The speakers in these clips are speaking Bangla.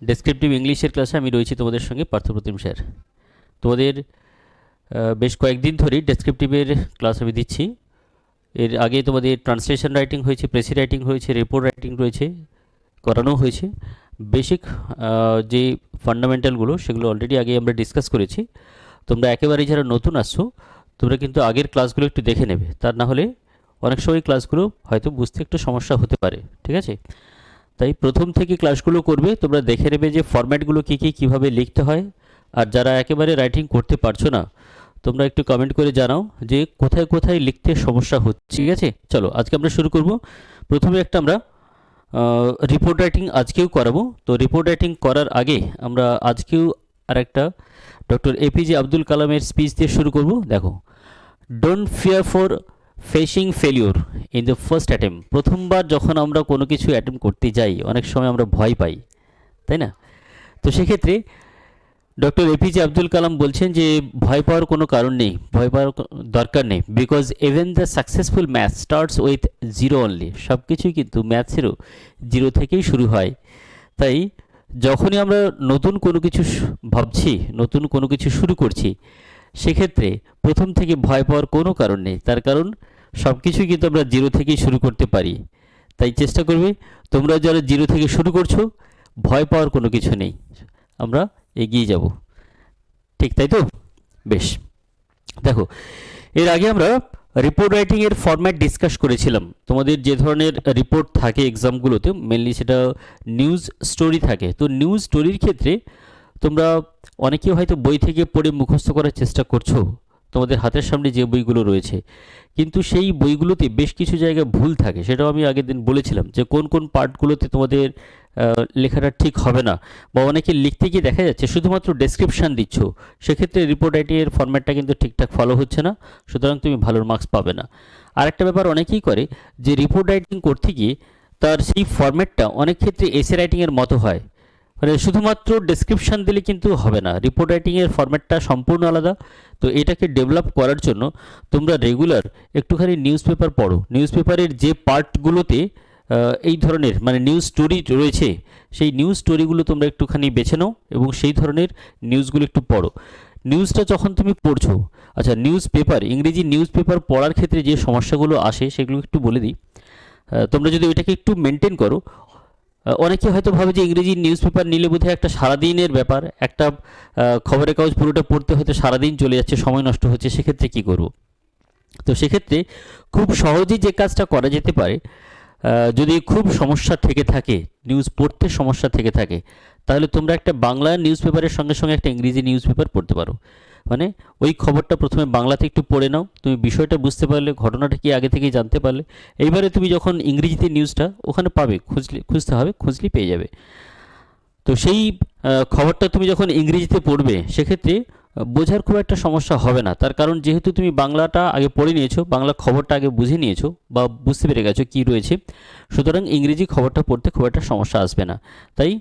ডেসক্রিপটিভ ইংলিশের ক্লাসে আমি রয়েছি তোমাদের সঙ্গে পার্থপ্রতিম স্যার। তোমাদের বেশ কয়েকদিন ধরেই ডেসক্রিপটিভের ক্লাস আমি দিচ্ছি। এর আগে তোমাদের ট্রান্সলেশন রাইটিং হয়েছে, প্রেসি রাইটিং হয়েছে, রিপোর্ট রাইটিং রয়েছে, করানো হয়েছে। বেসিক যে ফান্ডামেন্টালগুলো সেগুলো অলরেডি আগে আমরা ডিসকাস করেছি। তোমরা একেবারেই যারা নতুন আসছো তোমরা কিন্তু আগের ক্লাসগুলো একটু দেখে নেবে, তার না হলে অনেক সময় ক্লাসগুলো হয়তো বুঝতে একটু সমস্যা হতে পারে, ঠিক আছে? তাই প্রথম থেকে ক্লাসগুলো করবে, তোমরা দেখে নেবে যে ফরম্যাটগুলো কী কী কীভাবে লিখতে হয়। আর যারা একেবারে রাইটিং করতে পারছো না তোমরা একটু কমেন্ট করে জানাও যে কোথায় কোথায় লিখতে সমস্যা হচ্ছে, ঠিক আছে? চলো আজকে আমরা শুরু করব। প্রথমে একটা আমরা রিপোর্ট রাইটিং আজকেও করাবো। তো রিপোর্ট রাইটিং করার আগে আমরা আজকেও আর একটা ডক্টর এপিজে আব্দুল কালামের স্পিচ দিয়ে শুরু করব। দেখো, don't fear for facing failure in the first attempt. প্রথমবার যখন আমরা কোনো কিছু অ্যাটেম্প করতে যাই অনেক সময় আমরা ভয় পাই, তাই না? তো সেক্ষেত্রে ডক্টর এপিজে আব্দুল কালাম বলছেন যে ভয় পাওয়ার কোনো কারণ নেই, ভয় পাওয়ার দরকার নেই। Because even the successful math starts with zero only. সব কিছুই কিন্তু ম্যাথসেরও জিরো থেকেই শুরু হয়। তাই যখনই আমরা নতুন কোনো কিছু ভাবছি, নতুন কোনো কিছু শুরু করছি, সেক্ষেত্রে প্রথম থেকে ভয় পাওয়ার কোনো কারণ নেই। তার কারণ সব কিছুই কিন্তু আমরা জিরো থেকেই শুরু করতে পারি। তাই চেষ্টা করবে তোমরা যারা জিরো থেকে শুরু করছো, ভয় পাওয়ার কোনো কিছু নেই, আমরা এগিয়ে যাব, ঠিক তাই তো? বেশ, দেখো এর আগে আমরা রিপোর্ট রাইটিংয়ের ফরম্যাট ডিসকাস করেছিলাম। তোমাদের যে ধরনের রিপোর্ট থাকে এক্সামগুলোতে মেনলি সেটা নিউজ স্টোরি থাকে। তো নিউজ স্টোরির ক্ষেত্রে তোমরা অনেকেই হয়তো বই থেকে পড়ে মুখস্থ করার চেষ্টা করছো, তোমাদের হাতের সামনে যে বইগুলো রয়েছে, কিন্তু সেই বইগুলোতে বেশ কিছু জায়গায় ভুল থাকে। সেটাও আমি আগের দিন বলেছিলাম যে কোন কোন পার্টগুলোতে তোমাদের লেখাটা ঠিক হবে না, বা অনেকে লিখতে গিয়ে দেখা যাচ্ছে শুধুমাত্র ডেসক্রিপশান দিচ্ছ, সেক্ষেত্রে রিপোর্ট রাইটিংয়ের ফরম্যাটটা কিন্তু ঠিকঠাক ফলো হচ্ছে না, সুতরাং তুমি ভালো মার্কস পাবে না। আরেকটা ব্যাপার অনেকেই করে যে রিপোর্ট রাইটিং করতে গিয়ে তার সেই ফরম্যাটটা অনেক ক্ষেত্রে এসে রাইটিংয়ের মতো হয়। মানে শুধুমাত্র ডেসক্রিপশান দিলে কিন্তু হবে না, রিপোর্ট রাইটিংয়ের ফরম্যাটটা সম্পূর্ণ আলাদা। তো এটাকে ডেভেলপ করার জন্য তোমরা রেগুলার একটুখানি নিউজ পেপার পড়ো। নিউজ পেপারের যে পার্টগুলোতে এই ধরনের মানে নিউজ স্টোরি রয়েছে, সেই নিউজ স্টোরিগুলো তোমরা একটুখানি বেছে নাও এবং সেই ধরনের নিউজগুলো একটু পড়ো। নিউজটা যখন তুমি পড়ছো, আচ্ছা নিউজ পেপার, ইংরেজি নিউজ পেপার পড়ার ক্ষেত্রে যে সমস্যাগুলো আসে সেগুলো একটু বলে দিই। তোমরা যদি এটাকে একটু মেনটেন করো, অনেকে হয়তো ভাবে যে ইংরেজি নিউজ পেপার নিলে বোধহয় একটা সারাদিনের ব্যাপার, একটা খবরের কাগজ পুরোটা পড়তে হয়তো সারাদিন চলে যাচ্ছে, সময় নষ্ট হচ্ছে, সেক্ষেত্রে কী করব? তো সেক্ষেত্রে খুব সহজেই যে কাজটা করা যেতে পারে, যদি খুব সমস্যা থেকে থাকে, নিউজ পড়তে সমস্যা থেকে থাকে, তাহলে তোমরা একটা বাংলা নিউজ পেপারের সঙ্গে সঙ্গে একটা ইংরেজি নিউজ পেপার পড়তে পারো। মানে ওই খবরটা প্রথমে বাংলাতে একটু পড়ে নাও, তুমি বিষয়টা বুঝতে পারলে, ঘটনাটা কি আগে থেকেই জানতে পারলে, এইবারে তুমি যখন ইংরেজিতে নিউজটা ওখানে পাবে, খুঁজতে হবে, খুঁজলেই পেয়ে যাবে। তো সেই খবরটা তুমি যখন ইংরেজিতে পড়বে সেক্ষেত্রে বোঝার খুব একটা সমস্যা হবে না। তার কারণ যেহেতু তুমি বাংলাটা আগে পড়ে নিয়েছো, বাংলা খবরটা আগে বুঝে নিয়েছো বা বুঝতে পেরে গেছো কী রয়েছে, সুতরাং ইংরেজি খবরটা পড়তে খুব একটা সমস্যা আসবে না। তাই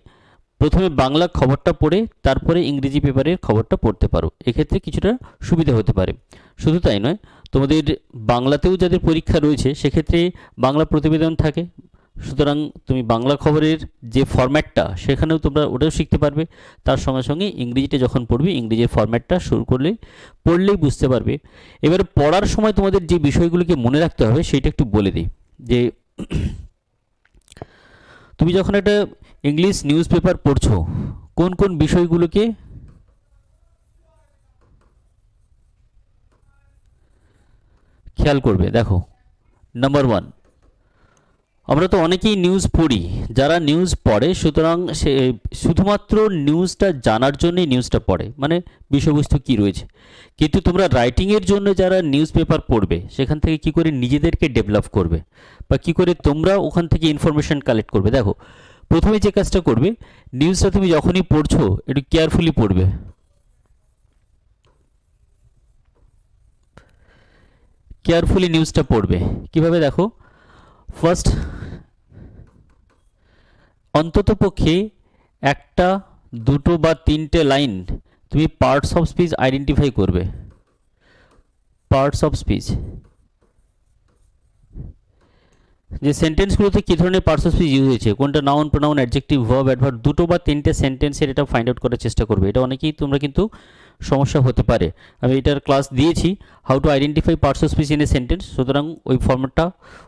প্রথমে বাংলা খবরটা পড়ে তারপরে ইংরেজি পেপারের খবরটা পড়তে পারো, এক্ষেত্রে কিছুটা সুবিধা হতে পারে। শুধু তাই নয়, তোমাদের বাংলাতেও যাদের পরীক্ষা রয়েছে সেক্ষেত্রে বাংলা প্রতিবেদন থাকে, সুতরাং তুমি বাংলা খবরের যে ফরম্যাটটা সেখানেও তোমরা ওটাও শিখতে পারবে। তার সঙ্গে সঙ্গে ইংরেজিটা যখন পড়বে ইংরেজির ফরম্যাটটা শুরু করলেই পড়লেই বুঝতে পারবে। এবারে পড়ার সময় তোমাদের যে বিষয়গুলোকে মনে রাখতে হবে সেটা একটু বলে দিই। যে তুমি যখন একটা ইংলিশ নিউজ পেপার পড়ছো, কোন কোন বিষয়গুলোকে খেয়াল করবে? দেখো, নাম্বার ওয়ান, আমরা তো অনেকেই নিউজ পড়ি, যারা নিউজ পড়ে সুতরাং সে শুধুমাত্র নিউজটা জানার জন্যই নিউজটা পড়ে, মানে বিষয়বস্তু কী রয়েছে। কিন্তু তোমরা রাইটিংয়ের জন্য যারা নিউজ পেপার পড়বে সেখান থেকে কি করে নিজেদেরকে ডেভেলপ করবে বা কি করে তোমরা ওখান থেকে ইনফরমেশান কালেক্ট করবে। দেখো, প্রথমে যে কাজটা করবে, নিউজটা তুমি যখনই পড়ছো একটু কেয়ারফুলি পড়বে। কেয়ারফুলি নিউজটা পড়বে কিভাবে? দেখো, ফার্স্ট অন্ততপক্ষে একটা, দুটো বা তিনটে লাইন তুমি পার্টস অফ স্পিচ আইডেন্টিফাই করবে। পার্টস অফ স্পিচ, যে সেন্টেন্সগুলোতে কী ধরনের পার্টস অফ স্পিচ ইউজ হয়েছে, কোনটা noun, pronoun, adjective, verb, adverb, দুটো বা তিনটে সেন্টেন্সের এটা ফাইন্ড আউট করার চেষ্টা করবে। এটা অনেকেই তোমরা কিন্তু সমস্যা হতে পারে। আমি এটার ক্লাস দিয়েছি, how to identify parts of speech in a sentence. সুতরাং ওই ফর্মেটটা,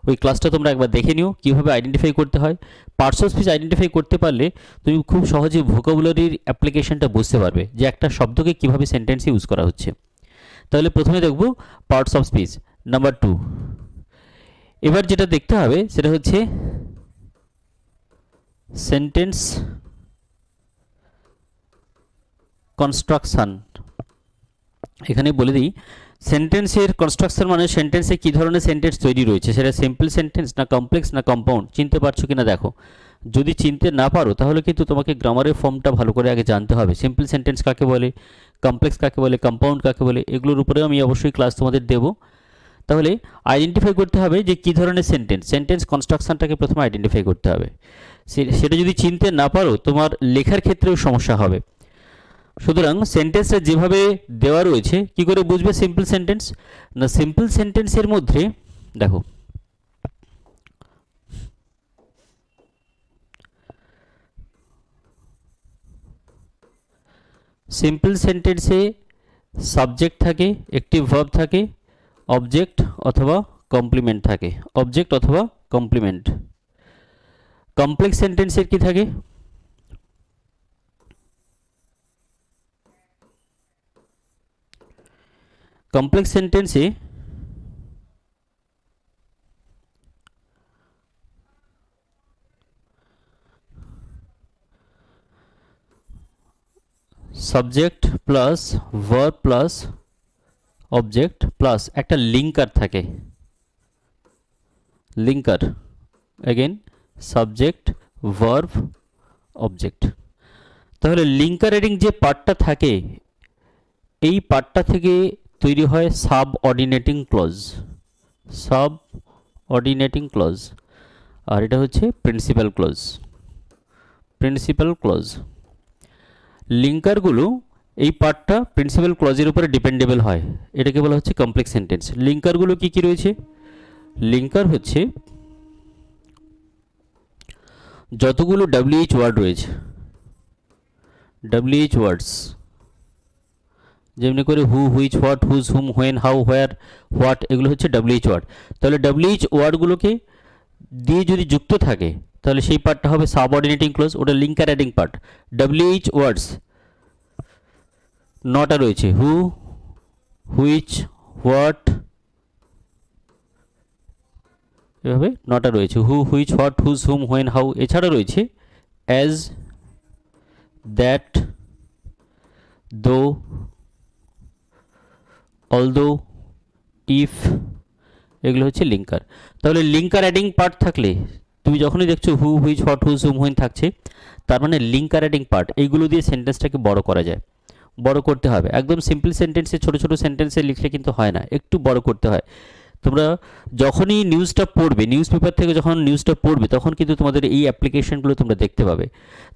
ওই ক্লাসটা তোমরা একবার দেখে নিও কীভাবে আইডেন্টিফাই করতে হয়। পার্টস অফ স্পিচ আইডেন্টিফাই করতে পারলে তুমি খুব সহজে ভোকাবুলারির অ্যাপ্লিকেশনটা বুঝতে পারবে যে একটা শব্দকে কীভাবে সেন্টেন্সে ইউজ করা হচ্ছে। তাহলে প্রথমে দেখব পার্টস অফ স্পিচ নাম্বার 2। এবার যেটা দেখতে হবে সেটা হচ্ছে সেন্টেন্স কনস্ট্রাকশন। এখানে বলে দিই, সেন্টেন্সের কনস্ট্রাকশন মানে সেন্টেন্সে কী ধরনের সেন্টেন্স তৈরি রয়েছে, সেটা সিম্পল সেন্টেন্স না কমপ্লেক্স না কম্পাউন্ড, চিনতে পারছো কিনা দেখো। যদি চিনতে না পারো তাহলে কিন্তু তোমাকে গ্রামারের ফর্মটা ভালো করে আগে জানতে হবে। সিম্পল সেন্টেন্স কাকে বলে, কমপ্লেক্স কাকে বলে, কম্পাউন্ড কাকে বলে, এগুলোর উপরেও আমি অবশ্যই ক্লাস তোমাদের দেবো। তাহলে আইডেন্টিফাই করতে হবে যে কী ধরনের সেন্টেন্স কনস্ট্রাকশনটাকে প্রথমে আইডেন্টিফাই করতে হবে। সেটা যদি চিনতে না পারো তোমার লেখার ক্ষেত্রেও সমস্যা হবে। সুতরাং সেন্টেন্সটা যেভাবে দেওয়া রয়েছে কি করে বুঝবে সিম্পল সেন্টেন্স না, সিম্পল সেন্টেন্সের মধ্যে দেখো সিম্পল সেন্টেন্সে সাবজেক্ট থাকে, একটি ভার্ব থাকে, অবজেক্ট অথবা কমপ্লিমেন্ট থাকে, অবজেক্ট অথবা কমপ্লিমেন্ট। কমপ্লেক্স সেন্টেন্সের কি থাকে, কমপ্লেক্স সেন্টেন্সে subject plus verb plus object plus একটা লিঙ্কার থাকে, linker again subject verb object. তাহলে লিঙ্কারেটিং যে পার্টটা থাকে এই পার্টটা থেকে তৈরি হয় subordinating clause, subordinating clause, আর এটা হচ্ছে প্রিন্সিপাল ক্লজ, প্রিন্সিপাল ক্লজ। লিঙ্কারগুলো এই পার্টটা প্রিন্সিপাল ক্লজের উপরে ডিপেন্ডেবল হয়, এটাকে বলা হচ্ছে কমপ্লেক্স সেন্টেন্স। লিঙ্কারগুলো কি কি রয়েছে, লিঙ্কার হচ্ছে যতগুলো WH ওয়ার্ড রয়েছে, WH ওয়ার্ডস, যেমনি করে who, which, what, whose, whom, when, how, where, what, এগুলো হচ্ছে WH ওয়ার্ড। তাহলে WH ওয়ার্ডগুলোকে দিয়ে যদি যুক্ত থাকে তাহলে সেই পার্টটা হবে সাবঅর্ডিনেটিং ক্লজ, ওটা linker adding part. WH words নটা রয়েছে, হু, হুইচ, হোয়াট, এভাবে নটা রয়েছে, who, which, what, whose, whom, when, how. এছাড়া রয়েছে as, that, though, although, if, এগুলো হচ্ছে লিঙ্কার। তাহলে লিঙ্কার অ্যাডিং পার্ট থাকলে তুমি যখনই দেখছো who, which, what, whose, whom, when থাকছে, তার মানে লিঙ্কার অ্যাডিং পার্ট, এইগুলো দিয়ে সেন্টেন্সটাকে বড় করা যায়। বড় করতে হবে, একদম সিম্পল সেন্টেন্সে ছোট ছোট সেন্টেন্সে লিখলে কিন্তু হয় না, একটু বড় করতে হয়। তোমরা যখনই নিউজটা পড়বে, নিউজ পেপার থেকে যখন নিউজটা পড়বে তখন কিন্তু তোমাদের এই অ্যাপ্লিকেশনগুলো তোমরা দেখতে পাবে।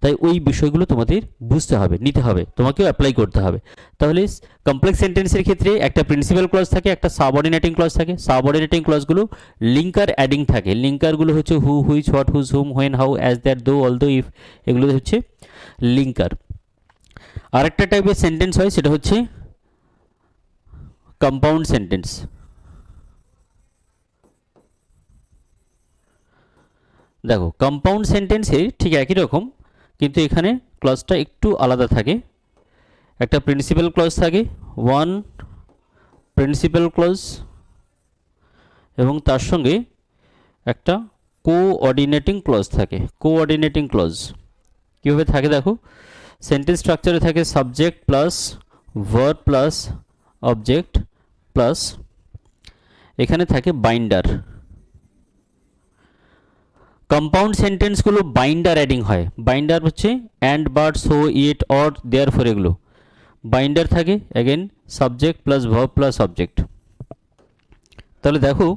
তাই ওই বিষয়গুলো তোমাদের বুঝতে হবে, নিতে হবে, তোমাকেও অ্যাপ্লাই করতে হবে। তাহলে কমপ্লেক্স সেন্টেন্সের ক্ষেত্রে একটা প্রিন্সিপাল ক্লজ থাকে, একটা সাবঅর্ডিনেটিং ক্লজ থাকে। সাবঅর্ডিনেটিং ক্লজগুলো লিঙ্কার অ্যাডিং থাকে, লিঙ্কারগুলো হচ্ছে who, which, what, whose, whom, when, how, as, that, though, although, if, এগুলো হচ্ছে লিঙ্কার। আরেকটা টাইপের সেন্টেন্স হয় সেটা হচ্ছে কম্পাউন্ড সেন্টেন্স। দেখো কম্পাউন্ড সেন্টেন্সে ঠিক একই রকম, কিন্তু এখানে ক্লজটা একটু আলাদা থাকে। একটা প্রিন্সিপাল ক্লজ থাকে, ওয়ান প্রিন্সিপাল ক্লজ, এবং তার সঙ্গে একটা কোঅর্ডিনেটিং ক্লজ থাকে, কোঅর্ডিনেটিং ক্লজ। কীভাবে থাকে দেখো, সেন্টেন্স স্ট্রাকচারে থাকে subject plus verb plus object plus এখানে থাকে বাইন্ডার। কম্পাউন্ড সেন্টেন্সগুলো বাইন্ডার অ্যাডিং হয়, বাইন্ডার হচ্ছে and, but, so, yet, or, therefore, এগুলো বাইন্ডার থাকে again subject plus verb plus object. তাহলে দেখো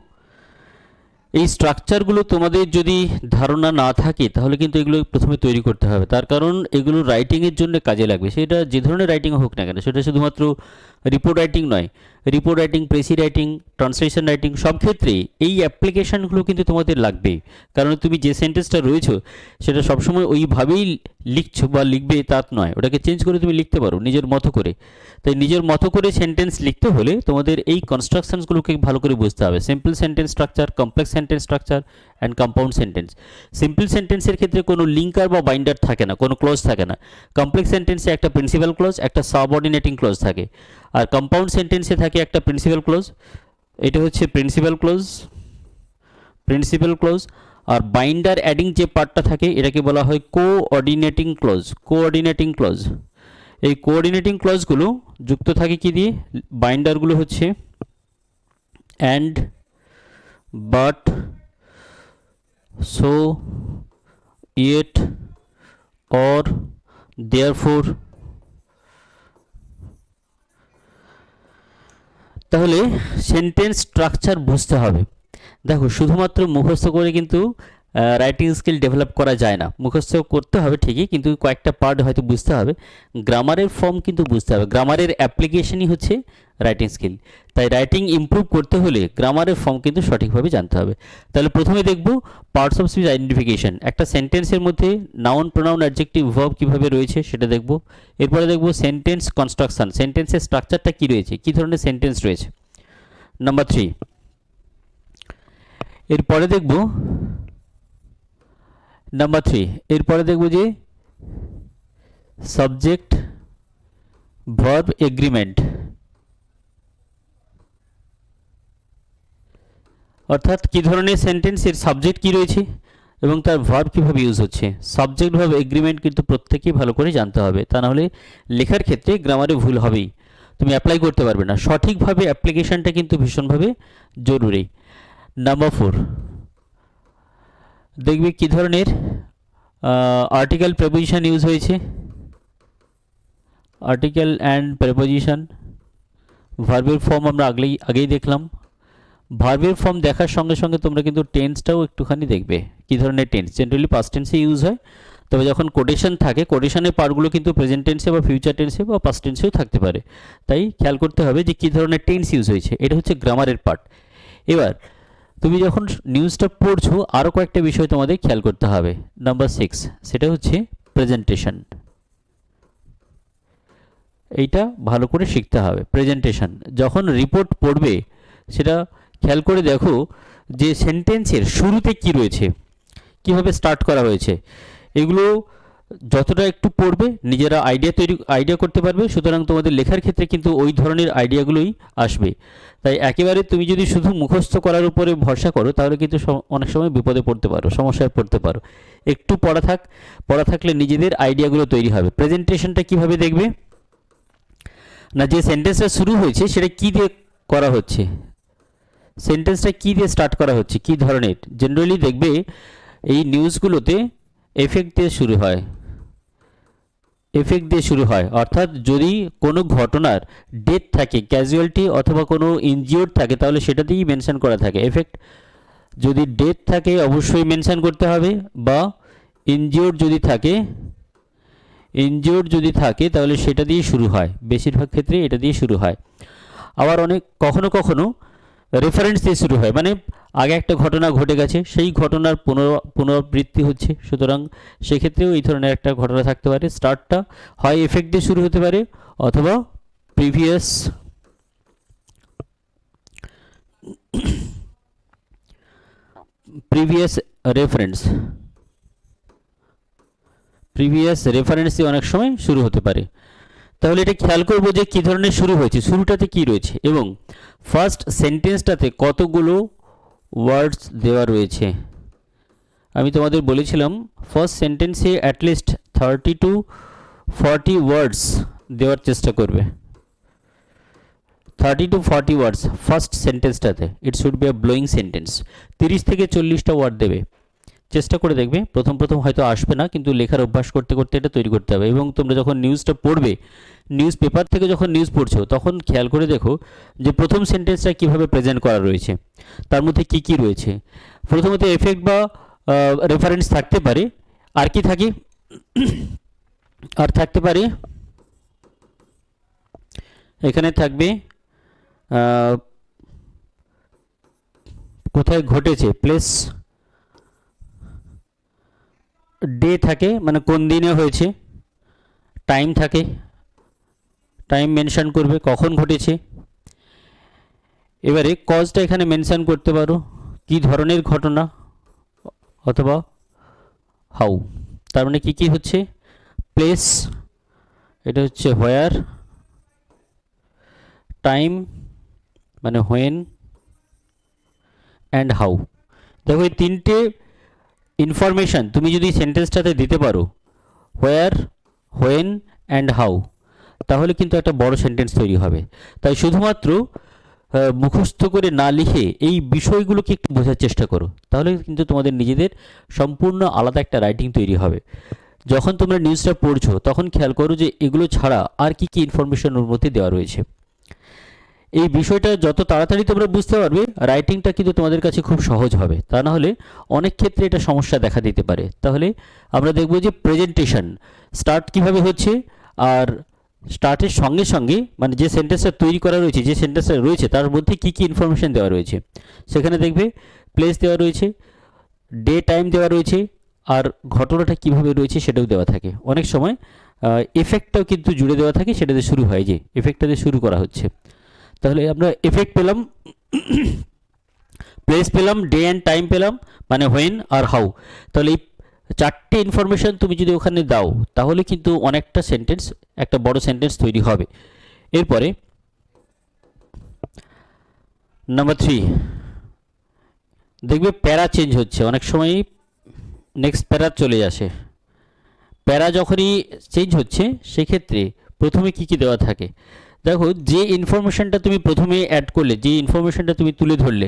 এই স্ট্রাকচারগুলো তোমাদের যদি ধারণা না থাকে তাহলে কিন্তু এগুলো প্রথমে তৈরি করতে হবে, তার কারণ এগুলো রাইটিংয়ের জন্য কাজে লাগবে, সেটা যে ধরনের রাইটিং হোক না কেন, সেটা শুধুমাত্র রিপোর্ট রাইটিং নয়, report writing, precis writing, translation writing সব ক্ষেত্রেই এই অ্যাপ্লিকেশানগুলো কিন্তু তোমাদের লাগবেই। কারণ তুমি যে সেন্টেন্সটা রয়েছো সেটা সবসময় ওইভাবেই লিখছো বা লিখবে তা নয়, ওটাকে চেঞ্জ করে তুমি লিখতে পারো নিজের মতো করে। তাই নিজের মতো করে সেন্টেন্স লিখতে হলে তোমাদের এই কনস্ট্রাকশনসগুলোকে ভালো করে বুঝতে হবে। Simple sentence structure, complex sentence structure and compound sentence. Simple সেন্টেন্সের ক্ষেত্রে কোনো লিঙ্কার বা বাইন্ডার থাকে না, কোনো ক্লজ থাকে না। কমপ্লেক্স সেন্টেন্সে একটা প্রিন্সিপাল ক্লজ, একটা সাবঅর্ডিনেটিং ক্লজ থাকে। আর কম্পাউন্ড সেন্টেন্সে থাকে একটা প্রিন্সিপাল ক্লজ, এটা হচ্ছে প্রিন্সিপাল ক্লজ। আর বাইন্ডার অ্যাডিং যে পার্টটা থাকে এটাকে বলা হয় কোঅর্ডিনেটিং ক্লজ। এই কোঅর্ডিনেটিং ক্লজগুলো যুক্ত থাকে কি দিয়ে? বাইন্ডারগুলো হচ্ছে and, but, so, yet, or, therefore. তাহলে সেন্টেন্স স্ট্রাকচার বুঝতে হবে। দেখো শুধুমাত্র মুখস্থ করে কিন্তু রাইটিং স্কিল ডেভেলপ করা যায় না। মুখস্থ করতে হবে ঠিকই, কিন্তু কয়েকটা পার্ট হয়তো বুঝতে হবে। গ্রামারের ফর্ম কিন্তু বুঝতে হবে, গ্রামারের অ্যাপ্লিকেশনই হচ্ছে রাইটিং স্কিল। তাই রাইটিং ইমপ্রুভ করতে হলে গ্রামারের ফর্ম কিন্তু সঠিকভাবে জানতে হবে। তাহলে প্রথমে দেখব পার্টস অফ স্পিচ আইডেন্টিফিকেশন। একটা সেন্টেন্সের মধ্যে নাউন, প্রোনাউন, অ্যাডজেক্টিভ, ভার্ব কীভাবে রয়েছে সেটা দেখব। এরপরে দেখব সেন্টেন্স কনস্ট্রাকশন, সেন্টেন্সের স্ট্রাকচারটা কী রয়েছে, কী ধরনের সেন্টেন্স রয়েছে। নাম্বার 3। এরপরে দেখব যে সাবজেক্ট ভার্ব এগ্রিমেন্ট, অর্থাৎ কী ধরনের সেন্টেন্সের সাবজেক্ট কী রয়েছে এবং তার ভার্ব কীভাবে ইউজ হচ্ছে। সাবজেক্ট ভার্ব এগ্রিমেন্ট কিন্তু প্রত্যেকেই ভালো করে জানতে হবে, তা নাহলে লেখার ক্ষেত্রে গ্রামারে ভুল হবেই, তুমি অ্যাপ্লাই করতে পারবে না। সঠিকভাবে অ্যাপ্লিকেশনটা কিন্তু ভীষণভাবে জরুরি। নাম্বার 4, দেখবে কী ধরনের আর্টিকেল প্রেপোজিশন ইউজ হয়েছে। আর্টিকেল অ্যান্ড প্রেপোজিশন, ভার্বের ফর্ম আমরা আগেই দেখলাম। ভার্বের ফর্ম দেখার সঙ্গে সঙ্গে তোমরা কিন্তু টেন্সটাও একটুখানি দেখবে, কী ধরনের টেন্স। জেনারেলি পাস্ট টেন্সে ইউজ হয়, তবে যখন কোটেশন থাকে, কোটেশনের পার্টগুলো কিন্তু প্রেজেন্ট টেন্সে বা ফিউচার টেন্সে বা পাস্ট টেন্সেও থাকতে পারে। তাই খেয়াল করতে হবে যে কী ধরনের টেন্স ইউজ হয়েছে, এটা হচ্ছে গ্রামারের পার্ট। এবার তুমি যখন নিউজটা পড়ছো আরও কয়েকটা বিষয় তোমাদের খেয়াল করতে হবে। নাম্বার 6, সেটা হচ্ছে প্রেজেন্টেশন। এইটা ভালো করে শিখতে হবে। প্রেজেন্টেশন যখন রিপোর্ট পড়বে সেটা খেয়াল করে দেখো যে সেন্টেন্সের শুরুতে কি রয়েছে, কিভাবে স্টার্ট করা হয়েছে। এগুলো যতটা একটু পড়বে নিজেরা আইডিয়া করতে পারবে, সুতরাং তোমাদের লেখার ক্ষেত্রে কিন্তু ওই ধরনের আইডিয়াগুলোই আসবে। তাই একেবারে তুমি যদি শুধু মুখস্থ করার উপরে ভরসা করো তাহলে কিন্তু অনেক সময় বিপদে পড়তে পারো, সমস্যায় পড়তে পারো। একটু পড়া থাকলে নিজেদের আইডিয়াগুলো তৈরি হবে। প্রেজেন্টেশনটা কিভাবে দেখবে না, যে সেন্টেন্সটা শুরু হয়েছে সেটা কী দিয়ে করা হচ্ছে, সেন্টেন্সটা কী দিয়ে স্টার্ট করা হচ্ছে, কী ধরনের। জেনারেলি দেখবে এই নিউজগুলোতে এফেক্ট দিয়ে শুরু হয়, অর্থাৎ যদি কোনো ঘটনার ডেথ থাকে, ক্যাজুয়ালিটি অথবা কোনো ইনজিওর্ড থাকে তাহলে সেটা দিয়েই মেনশন করা থাকে। এফেক্ট যদি ডেথ থাকে অবশ্যই মেনশন করতে হবে, বা ইনজিওর্ড যদি থাকে তাহলে সেটা দিয়ে শুরু হয়। বেশিরভাগ ক্ষেত্রে এটা দিয়ে শুরু হয়। আবার কখনো রেফারেন্স দিয়ে শুরু হয়, মানে আগে একটা ঘটনা ঘটে গেছে, সেই ঘটনার পুনরাবৃত্তি হচ্ছে, সুতরাং সেক্ষেত্রেও এই ধরনের একটা ঘটনা থাকতে পারে। স্টার্টটা হয় এফেক্ট দিয়ে শুরু হতে পারে অথবা প্রিভিয়াস রেফারেন্স দিয়ে অনেক সময় শুরু হতে পারে। তাহলে এটা খেয়াল করবো যে কী ধরনের শুরু হয়েছে, শুরুটাতে কি রয়েছে এবং ফার্স্ট সেন্টেন্সটাতে কতগুলো ওয়ার্ডস দেওয়া রয়েছে। আমি তোমাদের বলেছিলাম ফার্স্ট সেন্টেন্সে অ্যাটলিস্ট 30 to 40 ওয়ার্ডস দেওয়ার চেষ্টা করবে। 30 to 40 ওয়ার্ডস ফার্স্ট সেন্টেন্সটাতে। It should be a blowing সেন্টেন্স। 30 থেকে 40টা ওয়ার্ড দেবে, চেষ্টা করে দেখবে। প্রথম হয়তো আসবে না, কিন্তু লেখার অভ্যাস করতে করতে এটা তৈরি করতে হবে। এবং তোমরা যখন নিউজটা পড়বে, নিউজ পেপার থেকে যখন নিউজ পড়ছো তখন খেয়াল করে দেখো যে প্রথম সেন্টেন্সটা কিভাবে প্রেজেন্ট করা রয়েছে, তার মধ্যে কি কি রয়েছে। প্রথমত এফেক্ট বা রেফারেন্স থাকতে পারে, আর কি থাকে, আর থাকতে পারে এখানে থাকবে কোথায় ঘটেছে, প্লেস, ডে থাকে মানে কোন দিনে হয়েছে, টাইম থাকে, টাইম মেনশন করবে কখন ঘটেছে। এবারে কজটা এখানে মেনশন করতে পারো, কি ধরনের ঘটনা অথবা হাউ। তার মানে কি কি হচ্ছে, প্লেস, এটা হচ্ছে হোয়ার, টাইম মানে হোয়েন, অ্যান্ড হাউ। দেখো এই তিনটে ইনফরমেশান তুমি যদি সেন্টেন্সটাতে দিতে পারো, হোয়ার, হোয়েন অ্যান্ড হাউ, তাহলে কিন্তু একটা বড় সেন্টেন্স তৈরি হবে। তাই শুধুমাত্র মুখস্থ করে না লিখে এই বিষয়গুলোকে একটু বোঝার চেষ্টা করো, তাহলে কিন্তু তোমাদের নিজেদের সম্পূর্ণ আলাদা একটা রাইটিং তৈরি হবে। যখন তোমরা নিউজটা পড়ছো তখন খেয়াল করো যে এগুলো ছাড়া আর কি কি ইনফরমেশন ওর মধ্যে দেওয়া রয়েছে। এই বিষয়টা যত তাড়াতাড়ি তোমরা বুঝতে পারবে, রাইটিংটা কিন্তু তোমাদের কাছে খুব সহজ হবে। তা না হলে অনেক ক্ষেত্রে এটা সমস্যা দেখা দিতে পারে। তাহলে আমরা দেখব যে প্রেজেন্টেশন স্টার্ট কিভাবে হচ্ছে, আর স্টার্টের সঙ্গে সঙ্গে মানে যে সেন্টেন্সটা তৈরি করা রয়েছে, যে সেন্টেন্সটা রয়েছে তার মধ্যে কী কী ইনফরমেশন দেওয়া রয়েছে। সেখানে দেখবে প্লেস দেওয়া রয়েছে, ডে টাইম দেওয়া রয়েছে, আর ঘটনাটা কিভাবে রয়েছে সেটাও দেওয়া থাকে। অনেক সময় এফেক্টটাও কিন্তু জুড়ে দেওয়া থাকে, সেটাতে শুরু হয়, যে এফেক্টটাতে শুরু করা হচ্ছে। তাহলে আমরা এফেক্ট পেলাম, প্লেস পেলাম, ডে অ্যান্ড টাইম পেলাম মানে হোয়েন আর হাউ। তাহলে এই চারটে ইনফরমেশান তুমি যদি ওখানে দাও তাহলে কিন্তু অনেকটা সেন্টেন্স, একটা বড় সেন্টেন্স তৈরি হবে। এরপরে নাম্বার 3 দেখবে প্যারা চেঞ্জ হচ্ছে, অনেক সময়ই নেক্সট প্যারা চলে আসে। প্যারা যখনই চেঞ্জ হচ্ছে সেক্ষেত্রে প্রথমে কি কি দেওয়া থাকে। দেখো যে ইনফরমেশানটা তুমি প্রথমে অ্যাড করলে, যে ইনফরমেশানটা তুমি তুলে ধরলে,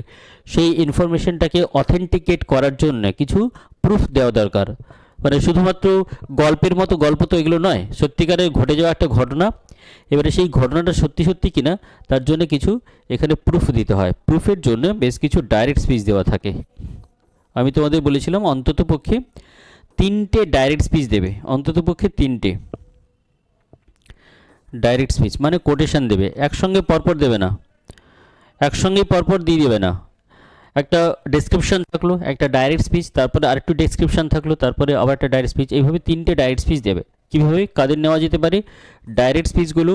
সেই ইনফরমেশানটাকে অথেন্টিকেট করার জন্য কিছু প্রুফ দেওয়া দরকার। মানে শুধুমাত্র গল্পের মতো গল্প তো এগুলো নয়, সত্যিকারের ঘটে যাওয়া একটা ঘটনা। এবারে সেই ঘটনাটা সত্যি সত্যি কিনা তার জন্য কিছু এখানে প্রুফ দিতে হয়। প্রুফের জন্য বেশ কিছু ডাইরেক্ট স্পিচ দেওয়া থাকে। আমি তোমাদের বলেছিলাম অন্ততপক্ষে 3টে ডাইরেক্ট স্পিচ দেবে, অন্ততপক্ষে 3টে ডাইরেক্ট স্পিচ মানে কোটেশন দেবে, একসঙ্গে পরপর দেবে না, একসঙ্গে পরপর দিয়ে দেবে না। একটা ডেসক্রিপশন থাকলো, একটা ডাইরেক্ট স্পিচ, তারপরে আরেকটু ডেসক্রিপশন থাকলো, তারপরে আবার একটা ডাইরেক্ট স্পিচ, এইভাবে 3টে ডাইরেক্ট স্পিচ দেবে। কীভাবে কাদের নেওয়া যেতে পারে, ডাইরেক্ট স্পিচগুলো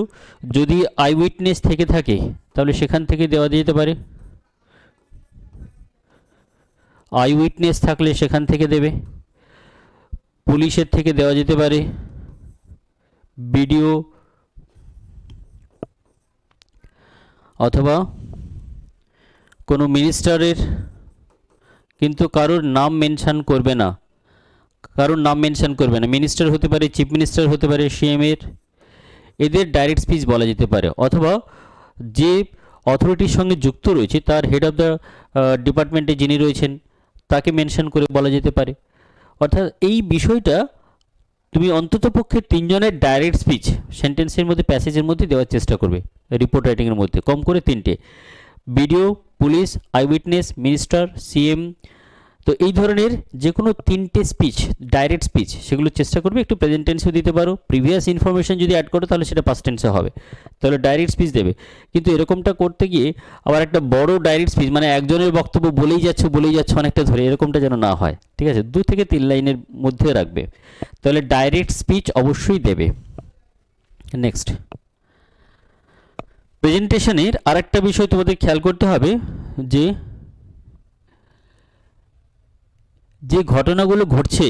যদি আই উইটনেস থেকে থাকে তাহলে সেখান থেকে দেওয়া যেতে পারে, আই উইটনেস থাকলে সেখান থেকে দেবে, পুলিশের থেকে দেওয়া যেতে পারে, ভিডিও অথবা কোনো মিনিস্টারের, কিন্তু কারোর নাম মেনশন করবে না, কারোর নাম মেনশন করবে না। মিনিস্টার হতে পারে, চিফ মিনিস্টার হতে পারে, সিএমের, এদের ডাইরেক্ট স্পিচ বলা যেতে পারে। অথবা যে অথরিটির সঙ্গে যুক্ত রয়েছে তার হেড অফ দ্য ডিপার্টমেন্টে যিনি রয়েছেন তাকে মেনশন করে বলা যেতে পারে। অর্থাৎ এই বিষয়টা তুমি অন্ততপক্ষে 3জনের ডাইরেক্ট স্পিচ সেন্টেন্সের মধ্যে, প্যাসেজের মধ্যে দেওয়ার চেষ্টা করবে। রিপোর্ট রাইটিংয়ের মধ্যে কম করে 3টে, video, police, I witness, minister, CM. তো এই ধরনের যে কোনো 3টে স্পিচ, ডাইরেক্ট স্পিচ, সেগুলো চেষ্টা করবে একটু প্রেজেন্ট টেন্সেও দিতে পারো। প্রিভিয়াস ইনফরমেশন যদি অ্যাড করো তাহলে সেটা পাস্ট টেন্সে হবে, তাহলে ডাইরেক্ট স্পিচ দেবে। কিন্তু এরকমটা করতে গিয়ে আবার একটা বড় ডাইরেক্ট স্পিচ মানে একজনের বক্তব্য বলেই যাচ্ছে অনেকটা ধরে, এরকমটা যেন না হয়। ঠিক আছে, 2 থেকে 3 লাইনের মধ্যে রাখবে, তাহলে ডাইরেক্ট স্পিচ অবশ্যই দেবে। নেক্সট, প্রেজেন্টেশনের আরেকটা বিষয় তোমাদের খেয়াল করতে হবে, যে যে ঘটনাগুলো ঘটছে,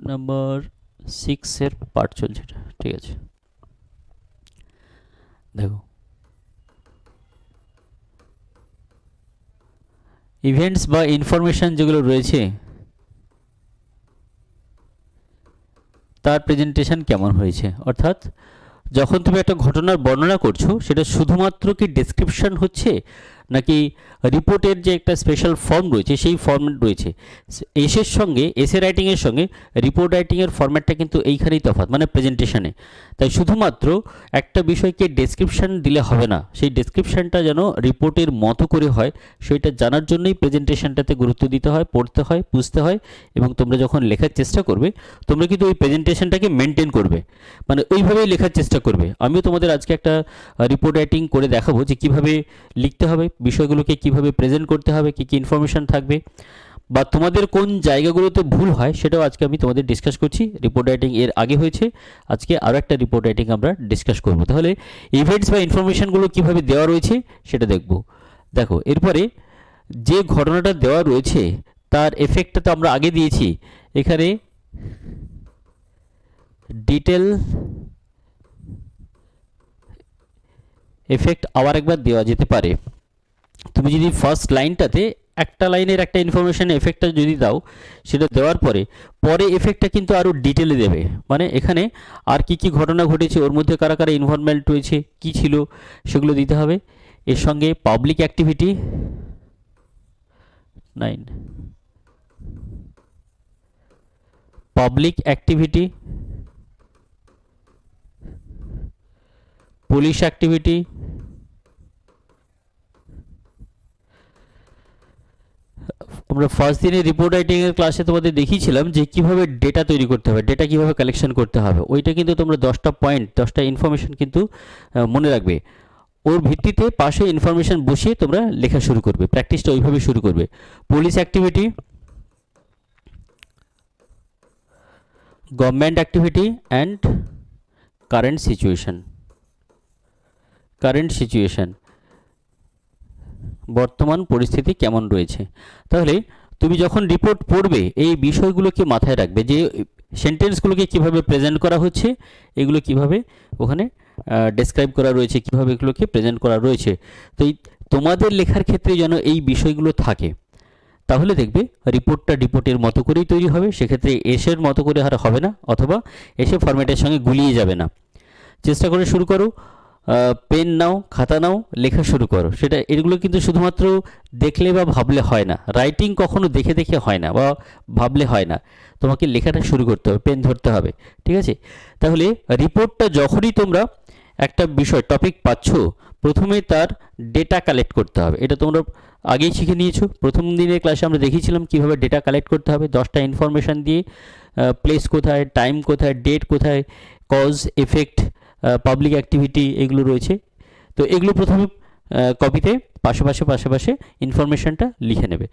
নাম্বার 6 পার্ট চলছে এটা, ঠিক আছে। দেখো ইভেন্টস বা ইনফরমেশন যেগুলো রয়েছে তার প্রেজেন্টেশন কেমন হয়েছে। অর্থাৎ যখন তুমি একটা ঘটনার বর্ণনা করছো সেটা শুধুমাত্র কি ডেসক্রিপশন হচ্ছে, নাকি রিপোর্টের যে একটা স্পেশাল ফর্ম রয়েছে সেই ফর্ম্যাট রয়েছে। এসের সঙ্গে এসে রাইটিংয়ের সঙ্গে রিপোর্ট রাইটিংয়ের ফর্ম্যাটটা কিন্তু এইখানেই তফাৎ, মানে প্রেজেন্টেশনে। তাই শুধুমাত্র একটা বিষয়কে ডেসক্রিপশান দিলে হবে না, সেই ডেসক্রিপশানটা যেন রিপোর্টের মতো করে হয় সেটা জানার জন্যই প্রেজেন্টেশনটাতে গুরুত্ব দিতে হয়, পড়তে হয়, বুঝতে হয়। এবং তোমরা যখন লেখার চেষ্টা করবে তোমরা কিন্তু ওই প্রেজেন্টেশনটাকে মেনটেন করবে, মানে ওইভাবেই লেখার চেষ্টা করবে। আমিও তোমাদের আজকে একটা রিপোর্ট রাইটিং করে দেখাবো যে কীভাবে লিখতে হবে, বিষয়গুলোকে কীভাবে প্রেজেন্ট করতে হবে, কী কী ইনফরমেশান থাকবে, বা তোমাদের কোন জায়গাগুলোতে ভুল হয় সেটাও আজকে আমি তোমাদের ডিসকাস করছি। রিপোর্ট রাইটিং এর আগে হয়েছে, আজকে আরও একটা রিপোর্ট রাইটিং আমরা ডিসকাস করব। তাহলে ইভেন্টস বা ইনফরমেশানগুলো কীভাবে দেওয়া রয়েছে সেটা দেখব। দেখো, এরপরে যে ঘটনাটা দেওয়া রয়েছে তার এফেক্টটা তো আমরা আগে দিয়েছি। এখানে ডিটেল এফেক্ট আবার একবার দেওয়া যেতে পারে। তুমি যদি ফার্স্ট লাইনটাতে একটা লাইনের একটা ইনফরমেশন এফেক্টটা যদি দাও, সেটা দেওয়ার পরে পরে এফেক্টটা কিন্তু আরও ডিটেলে দেবে, মানে এখানে আর কি কি ঘটনা ঘটেছে, ওর মধ্যে কারা কারা ইনভলভমেন্ট রয়েছে, কি ছিল, সেগুলো দিতে হবে। এর সঙ্গে public activity 9, public activity, police activity, আমরা ফার্স্ট দিনে রিপোর্ট রাইটিংয়ের ক্লাসে তোমাদের দেখিয়েছিলাম যে কীভাবে ডেটা তৈরি করতে হবে, ডেটা কীভাবে কালেকশন করতে হবে। ওইটা কিন্তু তোমরা 10টা পয়েন্ট, 10টা ইনফরমেশন কিন্তু মনে রাখবে। ওর ভিত্তিতে পাশে ইনফরমেশন বসিয়ে তোমরা লেখা শুরু করবে, প্র্যাকটিসটা ওইভাবে শুরু করবে। Police activity, government activity and current situation. Current situation, বর্তমান পরিস্থিতি কেমন রয়েছে। তাহলে তুমি যখন রিপোর্ট পড়বে এই বিষয়গুলোকে মাথায় রাখবে, যে সেন্টেন্সগুলোকে কিভাবে প্রেজেন্ট করা হচ্ছে, এগুলো কিভাবে ওখানে ডেসক্রাইব করা রয়েছে, কিভাবে এগুলোকে প্রেজেন্ট করা রয়েছে। তো এই তোমাদের লেখার ক্ষেত্রে যেন এই বিষয়গুলো থাকে, তাহলে দেখবে রিপোর্টটা রিপোর্টের মতো করেই তৈরি হবে। সেক্ষেত্রে এসের মতো করে আর হবে না, অথবা এসে ফরম্যাটের সঙ্গে গুলিয়ে যাবে না। চেষ্টা করে শুরু করো, পেন নাও, খাতা নাও, লেখা শুরু করো। সেটা এগুলো কিন্তু শুধুমাত্র দেখলে বা ভাবলে হয় না, রাইটিং কখনো দেখে দেখে হয় না বা ভাবলে হয় না, তোমাকে লেখাটা শুরু করতে হবে, পেন ধরতে হবে, ঠিক আছে। তাহলে রিপোর্টটা যখনই তোমরা একটা বিষয় টপিক পাচ্ছ, প্রথমে তার ডেটা কালেক্ট করতে হবে। এটা তোমরা আগেই শিখে নিয়েছো, প্রথম দিনের ক্লাসে আমরা দেখিয়েছিলাম কীভাবে ডেটা কালেক্ট করতে হবে। 10টা ইনফরমেশান দিয়ে প্লেস কোথায়, টাইম কোথায়, ডেট কোথায়, কজ, এফেক্ট, পাবলিক অ্যাক্টিভিটি, এগুলো রয়েছে। তো এগুলো প্রথমে কপিতে পাশে ইনফরমেশানটা লিখে নেবে।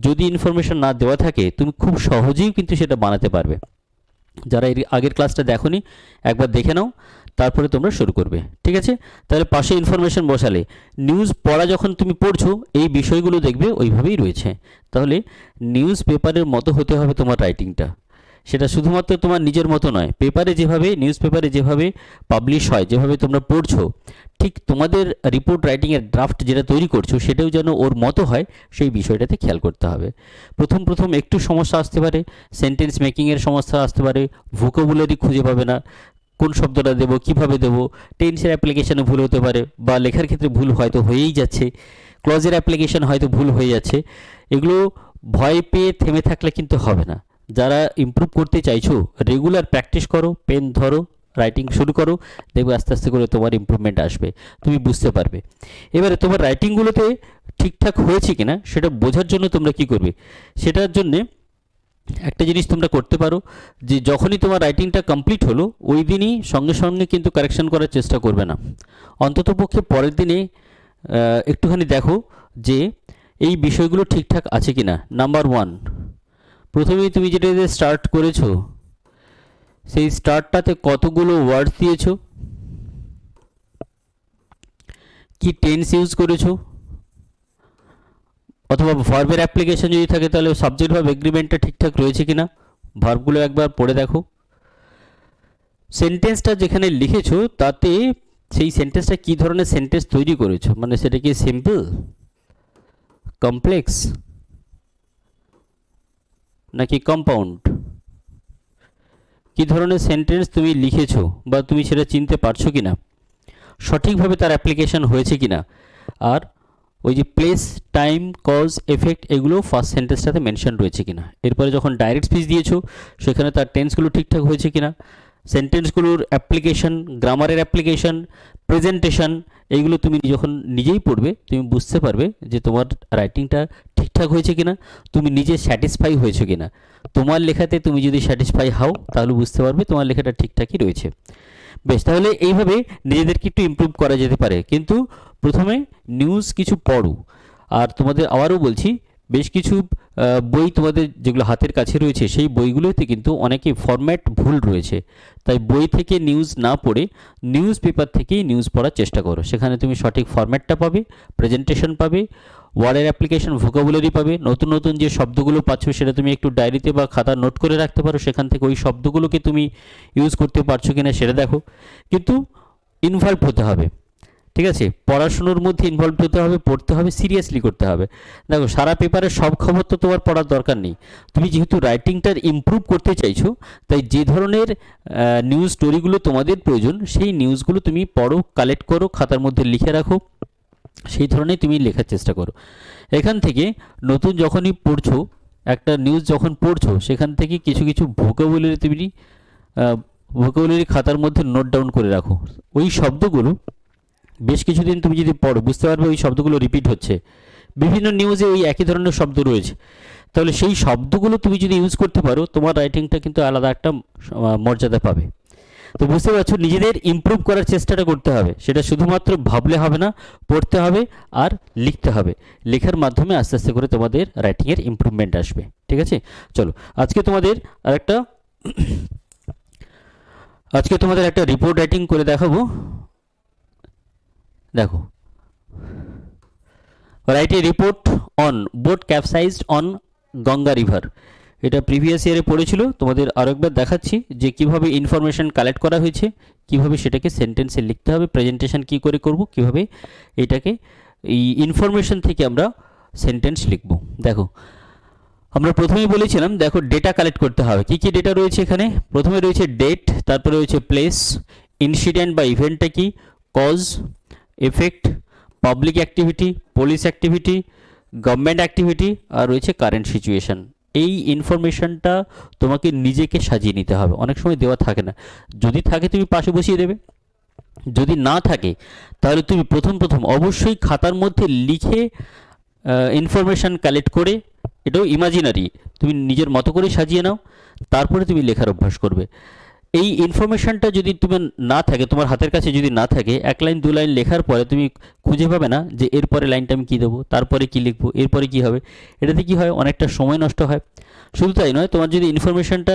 যদি ইনফরমেশান না দেওয়া থাকে তুমি খুব সহজেই কিন্তু সেটা বানাতে পারবে। যারা এর আগের ক্লাসটা দেখোনি একবার দেখে নাও, তারপরে তোমরা শুরু করবে, ঠিক আছে। তাহলে পাশে ইনফরমেশান বসালে নিউজ পড়া যখন তুমি পড়ছো এই বিষয়গুলো দেখবে ওইভাবেই রয়েছে। তাহলে নিউজ পেপারের মতো হতে হবে তোমার রাইটিংটা। সেটা শুধুমাত্র তোমার নিজের মতো নয়, পেপারে যেভাবে, নিউজ পেপারে যেভাবে পাবলিশ হয়, যেভাবে তোমরা পড়ছো, ঠিক তোমাদের রিপোর্ট রাইটিংয়ের ড্রাফট যেটা তৈরি করছো সেটাও যেন ওর মতো হয়, সেই বিষয়টাতে খেয়াল করতে হবে। প্রথম একটু সমস্যা আসতে পারে, সেন্টেন্স মেকিংয়ের সমস্যা আসতে পারে, ভোকাবুলারি খুঁজে পাবে না, কোন শব্দটা দেবো, কিভাবে দেবো, টেন্সের অ্যাপ্লিকেশনে ভুল হতে পারে, বা লেখার ক্ষেত্রে ভুল হয়তো হয়েই যাচ্ছে, ক্লজের অ্যাপ্লিকেশন হয়তো ভুল হয়ে যাচ্ছে। এগুলো ভয় পেয়ে থেমে থাকলে কিন্তু হবে না। যারা ইমপ্রুভ করতে চাইছো রেগুলার প্র্যাকটিস করো, পেন ধরো, রাইটিং শুরু করো, দেখবে আস্তে আস্তে করে তোমার ইমপ্রুভমেন্ট আসবে, তুমি বুঝতে পারবে। এবারে তোমার রাইটিংগুলোতে ঠিকঠাক হয়েছে কিনা সেটা বোঝার জন্য তোমরা কি করবে, সেটার জন্যে একটা জিনিস তোমরা করতে পারো, যে যখনই তোমার রাইটিংটা কমপ্লিট হলো ওই দিনই সঙ্গে সঙ্গে কিন্তু কারেকশন করার চেষ্টা করবে না। অন্ততপক্ষে পরের দিনে একটুখানি দেখো যে এই বিষয়গুলো ঠিকঠাক আছে কিনা। নাম্বার 1, প্রথমেই তুমি যেটা দিয়ে স্টার্ট করেছো সেই স্টার্টটাতে কতগুলো ওয়ার্ডস দিয়েছো, কি টেন্স ইউজ করেছো, অথবা ভার্বের অ্যাপ্লিকেশন যদি থাকে তাহলে সাবজেক্ট ভার্ব এগ্রিমেন্টটা ঠিকঠাক রয়েছে কিনা, ভার্বগুলো একবার পড়ে দেখো। সেন্টেন্সটা যেখানে লিখেছো তাতে সেই সেন্টেন্সটা কী ধরনের সেন্টেন্স তৈরি করেছো, মানে সেটা কি সিম্পল, কমপ্লেক্স নাকি কম্পাউন্ড, কী ধরনের সেন্টেন্স তুমি লিখেছো বা তুমি সেটা চিনতে পারছো কিনা, সঠিকভাবে তার অ্যাপ্লিকেশন হয়েছে কিনা। আর ওই যে প্লেস, টাইম, কজ, এফেক্ট এগুলো ফার্স্ট সেন্টেন্সটাতে মেনশন রয়েছে কিনা। এরপরে যখন ডাইরেক্ট স্পিচ দিয়েছো সেখানে তার টেন্সগুলো ঠিকঠাক হয়েছে কিনা, সেন্টেন্সগুলোর অ্যাপ্লিকেশন, গ্রামারের অ্যাপ্লিকেশন, প্রেজেন্টেশন, এইগুলো তুমি যখন নিজেই পড়বে তুমি বুঝতে পারবে যে তোমার রাইটিংটা ঠিকঠাক হয়েছে কিনা, তুমি নিজে স্যাটিসফাই হয়েছো কিনা। তোমার লেখাতে তুমি যদি স্যাটিসফাই হও তাহলে বুঝতে পারবে তোমার লেখাটা ঠিকঠাকই রয়েছে। বেশ, তাহলে এইভাবে নিজেদেরকে একটু ইমপ্রুভ করা যেতে পারে। কিন্তু প্রথমে নিউজ কিছু পড়ো। আর তোমাদের আবারও বলছি, বেশ কিছু বই তোমাদের যেগুলো হাতের কাছে রয়েছে সেই বইগুলোতে কিন্তু অনেকে ফরম্যাট ভুল রয়েছে। তাই বই থেকে নিউজ না পড়ে নিউজ পেপার থেকেই নিউজ পড়ার চেষ্টা করো। সেখানে তুমি সঠিক ফরম্যাটটা পাবে, প্রেজেন্টেশন পাবে, ওয়ার্ডের অ্যাপ্লিকেশন, ভোকাবুলারি পাবে। নতুন নতুন যে শব্দগুলো পাচ্ছ সেটা তুমি একটু ডায়েরিতে বা খাতা নোট করে রাখতে পারো, সেখান থেকে ওই শব্দগুলোকে তুমি ইউজ করতে পারছো কিনা সেটা দেখো। কিন্তু ইনভলভ হতে হবে, ঠিক আছে? পড়াশুনোর মধ্যে ইনভলভ হতে হবে, পড়তে হবে, সিরিয়াসলি করতে হবে। দেখো, সারা পেপারে সব খবর তো তোমার পড়ার দরকার নেই। তুমি যেহেতু রাইটিংটার ইমপ্রুভ করতে চাইছো, তাই যে ধরনের নিউজ স্টোরিগুলো তোমাদের প্রয়োজন সেই নিউজগুলো তুমি পড়ো, কালেক্ট করো, খাতার মধ্যে লিখে রাখো, সেই ধরনের তুমি লেখার চেষ্টা করো। এখান থেকে নতুন যখনই পড়ছো, একটা নিউজ যখন পড়ছো, সেখান থেকে কিছু কিছু ভোকাবুলারি তুমি ভোকাবুলারি খাতার মধ্যে নোট ডাউন করে রাখো। ওই শব্দগুলো বেশ কিছুদিন তুমি যদি পড়ো বুঝতে পারবে ওই শব্দগুলো রিপিট হচ্ছে। বিভিন্ন নিউজে ওই একই ধরনের শব্দ রয়েছে। তাহলে সেই শব্দগুলো তুমি যদি ইউজ করতে পারো, তোমার রাইটিংটা কিন্তু আলাদা একটা মর্যাদা পাবে। তো বুঝতে পারছো, নিজেদের ইমপ্রুভ করার চেষ্টাটা করতে হবে। সেটা শুধুমাত্র ভাবলে হবে না, পড়তে হবে আর লিখতে হবে। লেখার মাধ্যমে আস্তে আস্তে করে তোমাদের রাইটিংয়ের ইমপ্রুভমেন্ট আসবে। ঠিক আছে, চলো আজকে তোমাদের একটা রিপোর্ট রাইটিং করে দেখাবো। দেখো, write a report on boat capsized on Ganga river. এটা প্রিভিয়াস ইয়ারে পড়েছিল, তোমাদের আরও একবার দেখাচ্ছি যে কিভাবে ইনফরমেশন কালেক্ট করা হয়েছে, কিভাবে সেটাকে সেন্টেন্সে লিখতে হবে, প্রেজেন্টেশন কি করে করব, কিভাবে এটাকে এই ইনফরমেশন থেকে আমরা সেন্টেন্স লিখব। দেখো, আমরা প্রথমেই বলেছিলাম, দেখো ডেটা কালেক্ট করতে হবে। কি কি ডেটা রয়েছে এখানে? প্রথমে রয়েছে ডেট, তারপরে রয়েছে প্লেস, ইনসিডেন্ট বা ইভেন্টটা কি, cause, effect, public activity, police activity, government activity, আর রয়েছে কারেন্ট সিচুয়েশন। এই ইনফরমেশনটা তোমাকে নিজেকে সাজিয়ে নিতে হবে। অনেক সময় দেওয়া থাকে না, যদি থাকে তুমি পাশে বসিয়ে দেবে, যদি না থাকে তাহলে তুমি প্রথম অবশ্যই খাতার মধ্যে লিখে ইনফরমেশান কালেক্ট করে, এটাও ইমাজিনারি, তুমি নিজের মতো করে সাজিয়ে নাও, তারপরে তুমি লেখার অভ্যাস করবে। এই ইনফরমেশানটা যদি তুমি না থাকে, তোমার হাতের কাছে যদি না থাকে, এক লাইন দু লাইন লেখার পরে তুমি খুঁজে পাবে না যে এরপরে লাইনটা আমি কী দেবো, তারপরে কী লিখবো, এরপরে কী হবে। এটাতে কী হয়, অনেকটা সময় নষ্ট হয়। শুধু তাই নয়, তোমার যদি ইনফরমেশানটা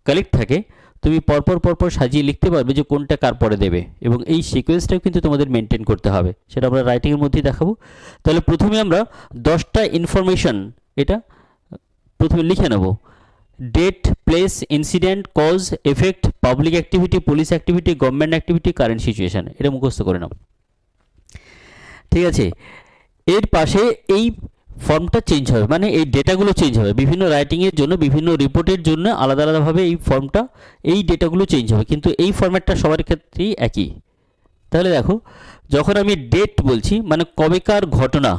কালেক্ট থাকে, তুমি পরপর সাজিয়ে লিখতে পারবে যে কোনটা কার পরে দেবে, এবং এই সিকোয়েন্সটাও কিন্তু তোমাদের মেনটেন করতে হবে। সেটা আমরা রাইটিংয়ের মধ্যেই দেখাবো। তাহলে প্রথমে আমরা 10টা ইনফরমেশান এটা প্রথমে লিখে নেব। Date, place, incident, cause, effect, public activity, police activity, government activity, current situation. এটা মুখস্থ করে নাও, ঠিক আছে? এর পাশে এই ফর্মটা চেঞ্জ হবে, মানে এই ডেটাগুলো চেঞ্জ হবে। বিভিন্ন রাইটিংয়ের জন্য, বিভিন্ন রিপোর্টের জন্য আলাদা আলাদাভাবে এই ফর্মটা, এই ডেটাগুলো চেঞ্জ হবে, কিন্তু এই ফর্ম্যাটটা সবার ক্ষেত্রেই একই। তাহলে দেখো, যখন আমি ডেট বলছি মানে কবেকার ঘটনা,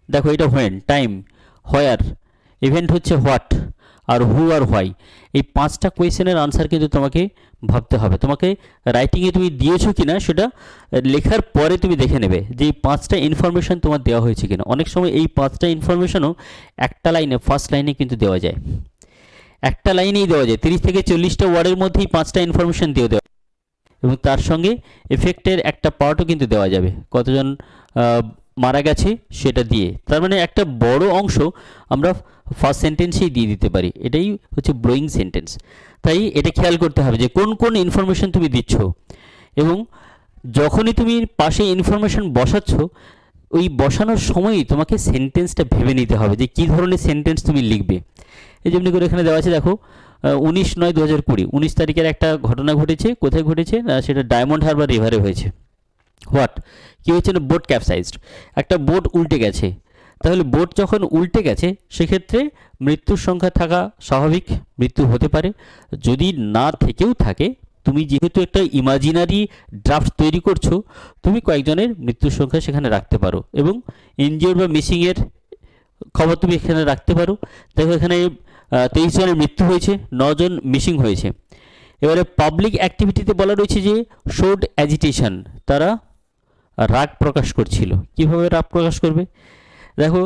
দেখো এটা হোয়েন, টাইম, হোয়ার, ইভেন্ট হচ্ছে হোয়াট, আর হু আর হোয়াই। এই 5টা কোয়েশ্চেনের আনসার কিন্তু তোমাকে ভাবতে হবে। তোমাকে রাইটিংয়ে তুমি দিয়েছো কিনা সেটা লেখার পরে তুমি দেখে নেবে যে এই 5টা ইনফরমেশান তোমার দেওয়া হয়েছে কিনা। অনেক সময় এই 5টা ইনফরমেশানও একটা লাইনে, ফার্স্ট লাইনে কিন্তু দেওয়া যায়, একটা লাইনেই দেওয়া যায়। 30 থেকে 40টা ওয়ার্ডের মধ্যেই 5টা ইনফরমেশান দিয়ে দেওয়া, এবং তার সঙ্গে এফেক্টের একটা পার্টও কিন্তু দেওয়া যাবে, কতজন মারা গেছে সেটা দিয়ে। তার মানে একটা বড় অংশ আমরা ফার্স্ট সেন্টেন্সেই দিয়ে দিতে পারি। এটাই হচ্ছে ব্লোয়িং সেন্টেন্স। তাই এটা খেয়াল করতে হবে যে কোন কোন ইনফরমেশান তুমি দিচ্ছ, এবং যখনই তুমি পাশে ইনফরমেশান বসাচ্ছ, ওই বসানোর সময়ই তোমাকে সেন্টেন্সটা ভেবে নিতে হবে যে কী ধরনের সেন্টেন্স তুমি লিখবে। এই যেমনি করে এখানে দেওয়া আছে, দেখো 19/9/2020, 19 তারিখের একটা ঘটনা ঘটেছে। কোথায় ঘটেছে না, সেটা ডায়মন্ড হারবার রিভারে হয়েছে। হোয়াট, কী হয়েছে না, বোট ক্যাপসাইজড, একটা বোট উল্টে গেছে। তাহলে বোট যখন উল্টে গেছে সেক্ষেত্রে মৃত্যুর সংখ্যা থাকা স্বাভাবিক, মৃত্যু হতে পারে। যদি না থেকেও থাকে তুমি যেহেতু একটা ইমাজিনারি ড্রাফট তৈরি করছো, তুমি কয়েকজনের মৃত্যুর সংখ্যা সেখানে রাখতে পারো এবং ইনজিওর বা মিসিংয়ের খবর তুমি এখানে রাখতে পারো। দেখো এখানে 23 জনের মৃত্যু হয়েছে, 9 জন মিসিং হয়েছে। এবারে পাবলিক অ্যাক্টিভিটিতে বলা রয়েছে যে শোড অ্যাজিটেশন, তারা রাগ প্রকাশ করছিল। কিভাবে রাগ প্রকাশ করবে? দেখো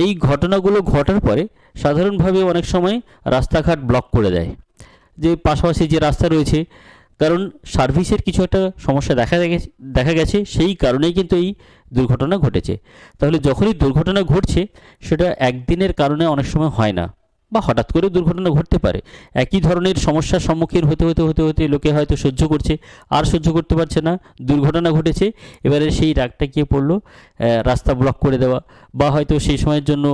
এই ঘটনাগুলো ঘটার পরে সাধারণভাবে অনেক সময় রাস্তাঘাট ব্লক করে দেয়, যে পাশাপাশি যে রাস্তা রয়েছে, কারণ সার্ভিসের কিছু একটা সমস্যা দেখা গেছে, সেই কারণেই কিন্তু এই দুর্ঘটনা ঘটেছে। তাহলে যখনই দুর্ঘটনা ঘটছে সেটা একদিনের কারণে অনেক সময় হয় না, বা হঠাৎ করে দুর্ঘটনা ঘটতে পারে। একই ধরনের সমস্যার সম্মুখীন হতে হতে হতে হতে লোকে হয়তো সহ্য করছে, আর সহ্য করতে পারছে না, দুর্ঘটনা ঘটেছে, এবারে সেই রাগটা গিয়ে পড়লো রাস্তা ব্লক করে দেওয়া, বা হয়তো সেই সময়ের জন্য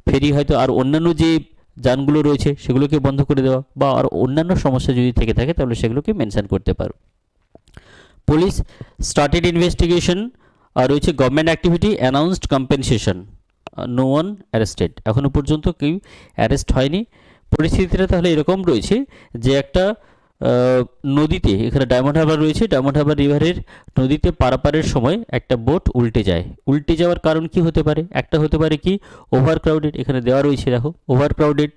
ফেরি হয়তো আর অন্যান্য যে যানগুলো রয়েছে সেগুলোকে বন্ধ করে দেওয়া, বা আর অন্যান্য সমস্যা যদি থেকে থাকে তাহলে সেগুলোকে মেনশন করতে পারো। পুলিশ স্টার্টেড ইনভেস্টিগেশন, আর রয়েছে government activity announced compensation, no one arrested, এখনও পর্যন্ত কেউ অ্যারেস্ট হয়নি। পরিস্থিতিটা তাহলে এরকম রয়েছে যে একটা নদীতে, এখানে ডায়মন্ড হারবার রয়েছে, ডায়মন্ড হারবার রিভারের নদীতে পারাপারের সময় একটা বোট উল্টে যায়। উল্টে যাওয়ার কারণ কি হতে পারে? একটা হতে পারে কি ওভার ক্রাউডেড, এখানে দেওয়া রয়েছে দেখো ওভার ক্রাউডেড।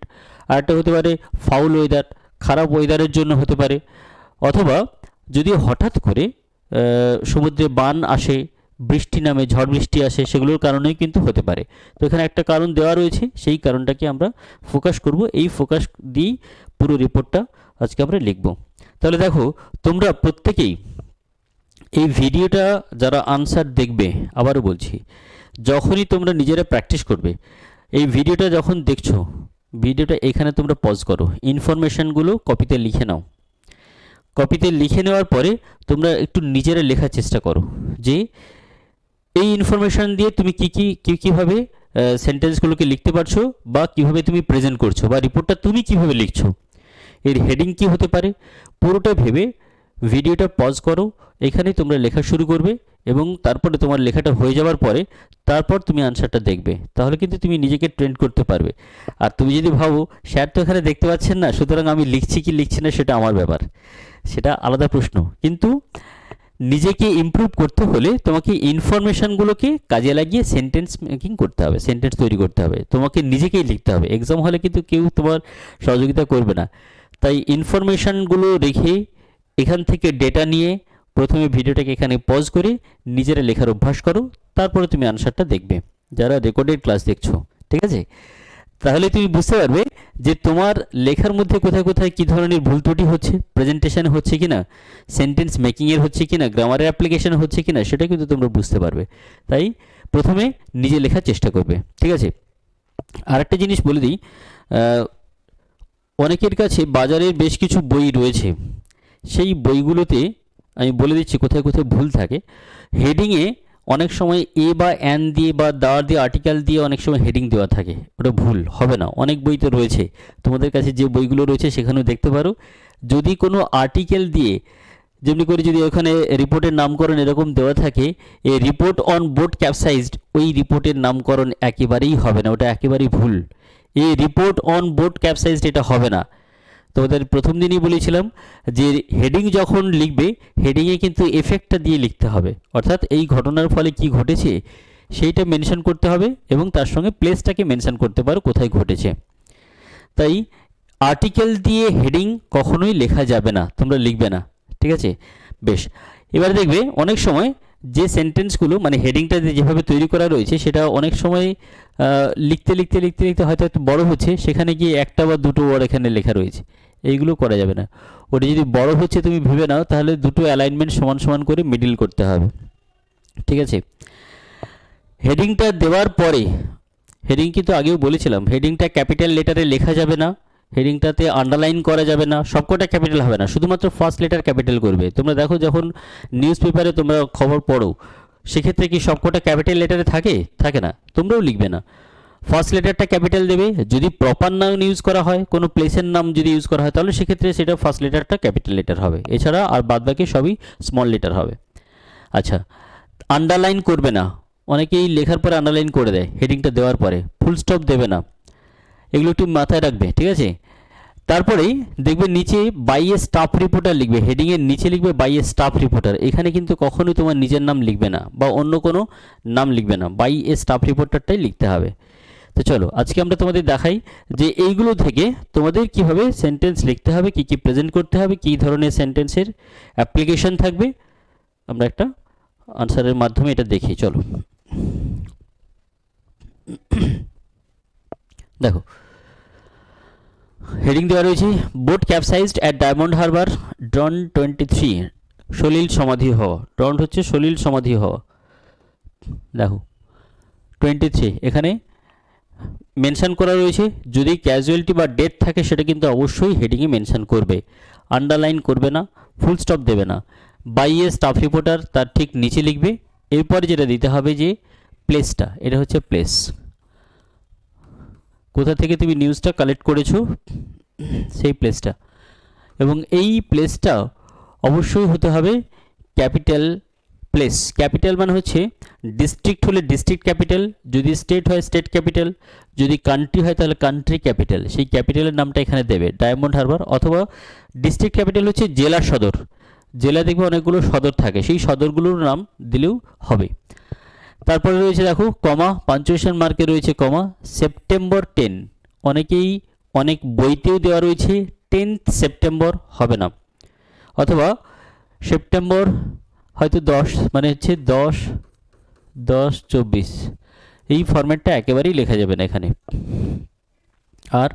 আর একটা হতে পারে ফাউল ওয়েদার, খারাপ ওয়েদারের জন্য হতে পারে। অথবা যদি হঠাৎ করে সমুদ্রে বান আসে, বৃষ্টি নামে, ঝড় বৃষ্টি আসে, সেগুলোর কারণেই কিন্তু হতে পারে। তো এখানে একটা কারণ দেওয়া রয়েছে, সেই কারণটাকে আমরা ফোকাস করব। এই ফোকাস দিয়েই পুরো রিপোর্টটা আজকে আমরা লিখব। তাহলে দেখো তোমরা প্রত্যেকেই এই ভিডিওটা যারা আনসার দেখবে, আবারও বলছি, যখনই তোমরা নিজেরা প্র্যাকটিস করবে, এই ভিডিওটা যখন দেখছো, ভিডিওটা এখানে তোমরা পজ করো, ইনফরমেশানগুলো কপিতে লিখে নাও। কপিতে লিখে নেওয়ার পরে তোমরা একটু নিজেরা লেখার চেষ্টা করো যে এই ইনফরমেশান দিয়ে তুমি কীভাবে সেন্টেন্সগুলোকে লিখতে পারছো, বা কিভাবে তুমি প্রেজেন্ট করছো, বা রিপোর্টটা তুমি কিভাবে লিখছো, এর হেডিং কি হতে পারে, পুরোটা ভেবে ভিডিওটা পজ করো। এখানেই তোমরা লেখা শুরু করবে এবং তারপরে তোমার লেখাটা হয়ে যাওয়ার পরে তারপর তুমি আনসারটা দেখবে। তাহলে কিন্তু তুমি নিজেকে ট্রেন করতে পারবে। আর তুমি যদি ভাবো স্যার তো এখানে দেখতে পাচ্ছেন না, সুতরাং আমি লিখছি কি লিখছি না সেটা আমার ব্যাপার, সেটা আলাদা প্রশ্ন। কিন্তু নিজেকে ইমপ্রুভ করতে হলে তোমাকে ইনফরমেশানগুলোকে কাজে লাগিয়ে সেন্টেন্স মেকিং করতে হবে, সেন্টেন্স তৈরি করতে হবে, তোমাকে নিজেকেই লিখতে হবে। এক্সাম হলে কিন্তু কেউ তোমার সহযোগিতা করবে না। তাই ইনফরমেশানগুলো রেখে এখান থেকে ডেটা নিয়ে প্রথমে ভিডিওটাকে এখানে পজ করে নিজেরা লেখার অভ্যাস করো, তারপরে তুমি আনসারটা দেখবে যারা রেকর্ডেড ক্লাস দেখছো, ঠিক আছে? তাহলে তুমি বুঝতে পারবে যে তোমার লেখার মধ্যে কোথায় কোথায় কী ধরনের ভুল ত্রুটি হচ্ছে, প্রেজেন্টেশন হচ্ছে কি না, সেন্টেন্স মেকিংয়ের হচ্ছে কি না, গ্রামারের অ্যাপ্লিকেশন হচ্ছে কি না, সেটা কিন্তু তোমরা বুঝতে পারবে। তাই প্রথমে নিজে লেখার চেষ্টা করবে, ঠিক আছে? আরেকটা জিনিস বলে দিই, অনেকের কাছে বাজারের বেশ কিছু বই রয়েছে, সেই বইগুলোতে আমি বলে দিচ্ছি কোথায় কোথায় ভুল থাকে। হেডিংয়ে অনেক সময় এ বা অ্যান দিয়ে বা দাওয়ার দিয়ে আর্টিকেল দিয়ে অনেক সময় হেডিং দেওয়া থাকে, ওটা ভুল হবে না। অনেক বইতে রয়েছে, তোমাদের কাছে যে বইগুলো রয়েছে সেখানেও দেখতে পারো। যদি কোনো আর্টিকেল দিয়ে, যেমনি করে যদি ওখানে রিপোর্টের নামকরণ এরকম দেওয়া থাকে, এ রিপোর্ট অন বোট ক্যাপসাইজড, ওই রিপোর্টের নামকরণ একেবারেই হবে না, ওটা একেবারেই ভুল। এই রিপোর্ট অন বোট ক্যাপসাইজড এটা হবে না। তোমাদের প্রথম দিনই বলেছিলাম যে হেডিং যখন লিখবে, হেডিংয়ে কিন্তু এফেক্টটা দিয়ে লিখতে হবে, অর্থাৎ এই ঘটনার ফলে কি ঘটেছে সেইটা মেনশন করতে হবে এবং তার সঙ্গে প্লেসটাকে মেনশন করতে পারো কোথায় ঘটেছে। তাই আর্টিকেল দিয়ে হেডিং কখনোই লেখা যাবে না, তোমরা লিখবে না, ঠিক আছে? বেশ, এবার দেখবে অনেক সময় যে সেন্টেন্সগুলো মানে হেডিংটা যেভাবে তৈরি করা রয়েছে সেটা অনেক সময় লিখতে লিখতে লিখতে লিখতে হয়তো একটু বড় হচ্ছে, সেখানে গিয়ে একটা বা দুটো ওয়ার্ড এখানে লেখা রয়েছে, এইগুলো করা যাবে না। ওটা যদি বড় হচ্ছে তুমি ভেবে নাও, তাহলে দুটো অ্যালাইনমেন্ট সমান সমান করে মিডিল করতে হবে, ঠিক আছে? হেডিংটা দেওয়ার পরে, হেডিং কিন্তু আগেও বলেছিলাম, হেডিংটা ক্যাপিটাল লেটারে লেখা যাবে না, হেডিংটাতে আন্ডারলাইন করা যাবে না, সবকটা ক্যাপিটাল হবে না, শুধুমাত্র ফার্স্ট লেটার ক্যাপিটাল করবে। তোমরা দেখো যখন নিউজ পেপারে তোমরা খবর পড়ো, সেক্ষেত্রে কি সবকটা ক্যাপিটাল লেটারে থাকে না, তোমরাও লিখবে না। ফার্স্ট লেটারটা ক্যাপিটাল দেবে। যদি প্রপার নাম ইউজ করা হয়, কোনো প্লেসের নাম যদি ইউজ করা হয়, তাহলে সেক্ষেত্রে সেটা ফার্স্ট লেটারটা ক্যাপিটাল লেটার হবে, এছাড়া আর বাদবাকি সবই স্মল লেটার হবে। আচ্ছা, আন্ডারলাইন করবে না, অনেকেই লেখার পরে আন্ডারলাইন করে দেয়, হেডিংটা দেওয়ার পরে ফুল স্টপ দেবে না, এগুলো একটু মাথায় রাখবে, ঠিক আছে? তারপরেই দেখবে নিচে বাই এ স্টাফ রিপোর্টার লিখবে, হেডিংয়ের নিচে লিখবে বাই এ স্টাফ রিপোর্টার। এখানে কিন্তু কখনোই তোমার নিজের নাম লিখবে না বা অন্য কোনো নাম লিখবে না, বাই এ স্টাফ রিপোর্টারটাই লিখতে হবে। তো চলো আজকে আমরা তোমাদের দেখাই যে এইগুলো থেকে তোমাদের কিভাবে সেন্টেন্স লিখতে হবে, কি কি প্রেজেন্ট করতে হবে, কী ধরনের সেন্টেন্সের অ্যাপ্লিকেশন থাকবে। আমরা একটা আনসারের মাধ্যমে এটা দেখি। চলো দেখো হেডিং দেওয়া রয়েছে, boat capsized at Diamond Harbour, drown 23, সলিল সমাধি হওয়া। ড্রন হচ্ছে সলিল সমাধি হওয়া। দেখো 23 এখানে মেনশন করা রয়েছে। যদি ক্যাজুয়ালিটি বা ডেট থাকে সেটা কিন্তু অবশ্যই হেডিংয়ে মেনশন করবে, আন্ডারলাইন করবে না, ফুল স্টপ দেবে না। বাই এ স্টাফ রিপোর্টার তার ঠিক নিচে লিখবে। এরপরে যেটা দিতে হবে যে প্লেসটা, এটা হচ্ছে প্লেস, কোথা থেকে তুমি নিউজটা কালেক্ট করেছো সেই প্লেসটা, এবং এই প্লেসটা অবশ্যই হতে হবে ক্যাপিটাল প্লেস। ক্যাপিটাল মানে হচ্ছে ডিস্ট্রিক্ট হলে ডিস্ট্রিক্ট ক্যাপিটাল, যদি স্টেট হয় স্টেট ক্যাপিটাল, যদি কান্ট্রি হয় তাহলে কান্ট্রি ক্যাপিটাল। সেই ক্যাপিটালের নামটা এখানে দেবে ডায়মন্ড হারবার, অথবা ডিস্ট্রিক্ট ক্যাপিটাল হচ্ছে জেলা সদর। জেলা দেখবে অনেকগুলো সদর থাকে, সেই সদরগুলোর নাম দিলেও হবে। তারপরে রয়েছে দেখো কমা, পাঞ্চুয়েশন মার্কে রয়েছে কমা, সেপ্টেম্বর 10। অনেকেই অনেক বইতেও দেওয়া রয়েছে 10th সেপ্টেম্বর, হবে না। অথবা সেপ্টেম্বর হয়তো 10 মানে হচ্ছে 10/10/24, এই ফরম্যাটটা একেবারেই লেখা যাবে না এখানে। আর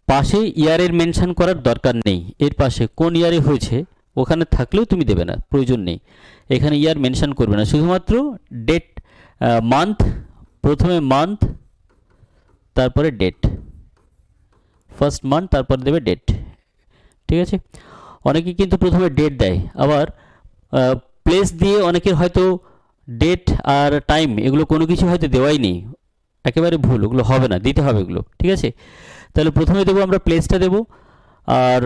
পাশে ইয়ারের মেনশন করার দরকার নেই, এর পাশে কোন ইয়ারে হয়েছে ওখানে থাকলেও তুমি দেবে না, প্রয়োজন নেই। এখানে ইয়ার মেনশন করবে না, শুধুমাত্র ডেট, মান্থ, প্রথমে মান্থ তারপরে ডেট, ফার্স্ট মান্থ তারপর দেবে ডেট। ঠিক আছে, অনেকে কিন্তু প্রথমে ডেট দেয়, আবার প্লেস দিয়ে অনেকের হয়তো ডেট আর টাইম এগুলো কোনো কিছু হয়তো দেওয়াই নেই, একেবারে ভুল, ওগুলো হবে না, দিতে হবে এগুলো। ঠিক আছে, তাহলে প্রথমে দেবো আমরা প্লেসটা দেবো, আর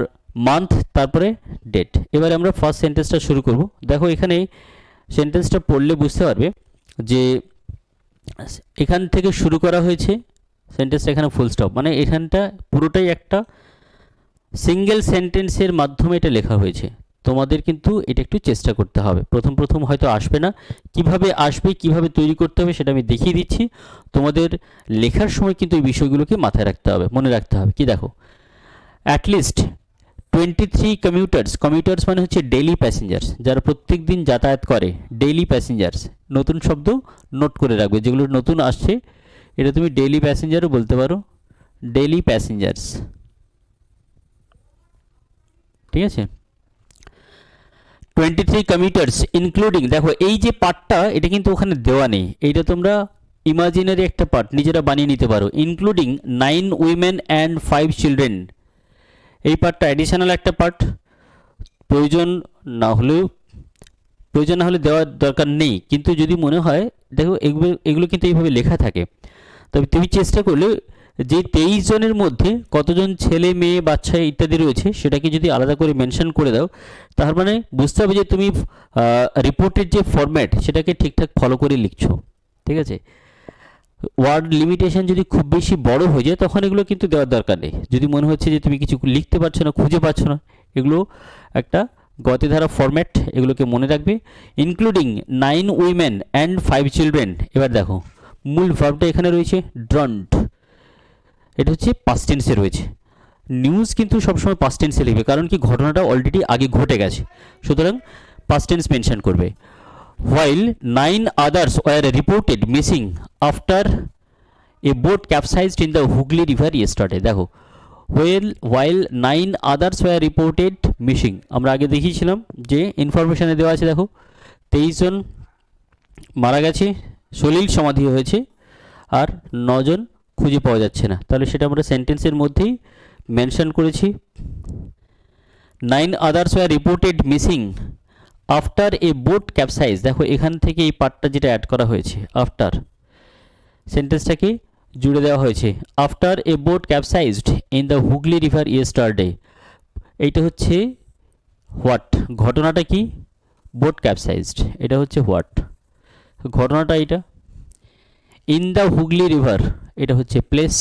মান্থ তারপরে ডেট। এবারে আমরা ফার্স্ট সেন্টেন্সটা শুরু করব। দেখো এখানে সেন্টেন্সটা পড়লে বুঝতে পারবে যে এখান থেকে শুরু করা হয়েছে সেন্টেন্সটা, এখানে ফুল স্টপ, মানে এখানটা পুরোটাই একটা সিঙ্গেল সেন্টেন্সের মাধ্যমে এটা লেখা হয়েছে। তোমাদের কিন্তু এটা একটু চেষ্টা করতে হবে, প্রথম প্রথম হয়তো আসবে না, কিভাবে আসবে, কিভাবে তৈরি করতে হবে সেটা আমি দেখিয়ে দিচ্ছি। তোমাদের লেখার সময় কিন্তু এই বিষয়গুলোকে মাথায় রাখতে হবে, মনে রাখতে হবে। কি দেখো, অ্যাটলিস্ট 23 কমিউটার্স, কমিউটার্স মানে হচ্ছে ডেইলি প্যাসেঞ্জার্স, যারা প্রত্যেক দিন যাতায়াত করে, ডেইলি প্যাসেঞ্জার্স। নতুন শব্দ নোট করে রাখবে, যেগুলো নতুন আসছে এটা তুমি ডেইলি প্যাসেঞ্জারও বলতে পারো, ডেইলি প্যাসেঞ্জার্স। ঠিক আছে, 23 কমিউটার্স ইনক্লুডিং, দেখো এই যে পার্টটা এটা কিন্তু ওখানে দেওয়া নেই, এইটা তোমরা ইমাজিনারি একটা পার্ট নিজেরা বানিয়ে নিতে পারো। ইনক্লুডিং 9 উইমেন অ্যান্ড 5 চিলড্রেন, এই পার্টটা অ্যাডিশনাল একটা পার্ট, প্রয়োজন না হলে দেওয়ার দরকার নেই, কিন্তু যদি মনে হয়, দেখো এগুলো কিন্তু এইভাবে লেখা থাকে। তবে তুমি চেষ্টা করলে যে 23 জনের মধ্যে কতজন ছেলে মেয়ে বাচ্চা ইত্যাদি রয়েছে সেটাকে যদি আলাদা করে মেনশন করে দাও, তার মানে বুঝতে হবে যে তুমি রিপোর্টের যে ফরম্যাট সেটাকে ঠিকঠাক ফলো করে লিখছো। ঠিক আছে, ওয়ার্ড লিমিটেশন যদি খুব বেশি বড় হয়ে যায় তখন এগুলো কিন্তু দেওয়ার দরকার নেই। যদি মনে হচ্ছে যে তুমি কিছু লিখতে পারছো না, খুঁজে পাচ্ছ না, এগুলো একটা গতিধারা ফরম্যাট, এগুলোকে মনে রাখবে। Including 9 women and 5 children. এবার দেখো মূল ভার্বটা এখানে রয়েছে ড্রন্ট, এটা হচ্ছে পাস্ট টেন্সে রয়েছে। নিউজ কিন্তু সবসময় পাস্ট টেন্সে লিখবে, কারণ কি ঘটনাটা অলরেডি আগে ঘটে গেছে, সুতরাং পাস্ট টেন্স মেনশন করবে। While 9 others were reported missing after a boat capsized in the Hooghly River yesterday. দেখো while 9 others were reported missing, আমরা আগে দেখিয়েছিলাম যে ইনফরমেশনে দেওয়া আছে, দেখো 23 জন মারা গেছে, সলিল সমাধি হয়েছে, আর 9 জন খুঁজে পাওয়া যাচ্ছে না, তাহলে সেটা আমরা সেন্টেন্সের মধ্যেই মেনশন করেছি। 9 others were reported missing after a boat capsize, দেখো এখান থেকে এই পার্টটা যেটা অ্যাড করা হয়েছে, আফটার, সেন্টেন্সটাকে জুড়ে দেওয়া হয়েছে। After a boat capsized in the Hooghly river yesterday, এইটা হচ্ছে হোয়াট, ঘটনাটা কি, বোট ক্যাপসাইজড, এটা হচ্ছে হোয়াট, ঘটনাটা এটা। ইন দ্য হুগলি রিভার, এটা হচ্ছে place.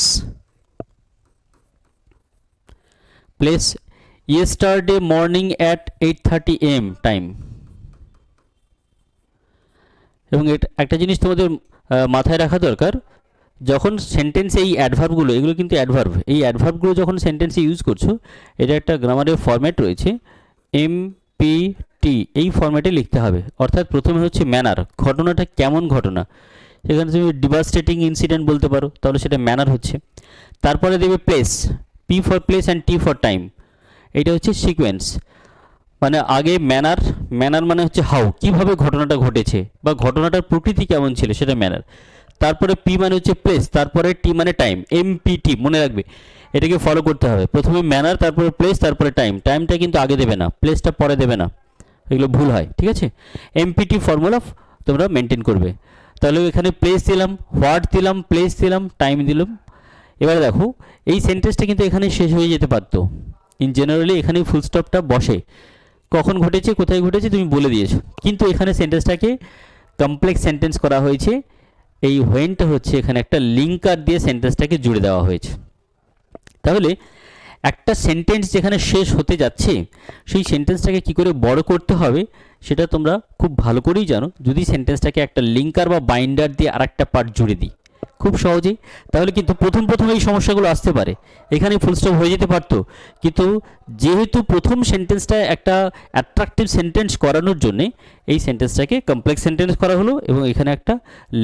Place yesterday morning at 8:30 AM time. এবং এটা একটা জিনিস তোমাদের মাথায় রাখা দরকার, যখন সেন্টেন্সে এই অ্যাডভার্বগুলো, এগুলো কিন্তু অ্যাডভার্ব, এই অ্যাডভার্বগুলো যখন সেন্টেন্সে ইউজ করছো, এটা একটা গ্রামারের ফরম্যাট রয়েছে, MPT, এই ফরম্যাটে লিখতে হবে। অর্থাৎ প্রথমে হচ্ছে ম্যানার, ঘটনাটা কেমন ঘটনা, সেখানে তুমি ডিভাস্টেটিং ইনসিডেন্ট বলতে পারো, তাহলে সেটা ম্যানার হচ্ছে। তারপরে দেবে place, P for place and T for time, এটা হচ্ছে সিকোয়েন্স। মানে আগে ম্যানার, ম্যানার মানে হচ্ছে হাউ, কীভাবে ঘটনাটা ঘটেছে বা ঘটনাটার প্রকৃতি কেমন ছিল, সেটা ম্যানার। তারপরে P মানে হচ্ছে প্লেস, তারপরে T মানে টাইম, MPT, মনে রাখবে এটাকে ফলো করতে হবে। প্রথমে ম্যানার, তারপরে প্লেস, তারপরে টাইম। টাইমটা কিন্তু আগে দেবে না, প্লেসটা পরে দেবে না, এগুলো ভুল হয়, ঠিক আছে? MPT ফর্মুলা তোমরা মেনটেন করবে। তাহলে এখানে প্লেস দিলাম, হোয়াট দিলাম, প্লেস দিলাম, টাইম দিলাম। এবারে দেখো এই সেন্টেন্সটা কিন্তু এখানে শেষ হয়ে যেতে পারতো। ইন জেনারেলি এখানে ফুল স্টপটা বসে, কখন ঘটেছে, কোথায় ঘটেছে তুমি বলে দিয়েছো, কিন্তু এখানে সেন্টেন্সটাকে কমপ্লেক্স সেন্টেন্স করা হয়েছে। এই হোয়েনটা হচ্ছে এখানে একটা লিঙ্কার দিয়ে সেন্টেন্সটাকে জুড়ে দেওয়া হয়েছে। তাহলে একটা সেন্টেন্স যেখানে শেষ হতে যাচ্ছে, সেই সেন্টেন্সটাকে কি করে বড় করতে হবে সেটা তোমরা খুব ভালো করেই জানো, যদি সেন্টেন্সটাকে একটা লিঙ্কার বা বাইন্ডার দিয়ে আরেকটা পার্ট জুড়ে দিই খুব সহজেই। তাহলে কিন্তু প্রথম এই সমস্যাগুলো আসতে পারে, এখানে ফুল স্টপ হয়ে যেতে পারতো, কিন্তু যেহেতু প্রথম সেন্টেন্সটা একটা অ্যাট্রাকটিভ সেন্টেন্স করানোর জন্যে এই সেন্টেন্সটাকে কমপ্লেক্স সেন্টেন্স করা হলো এবং এখানে একটা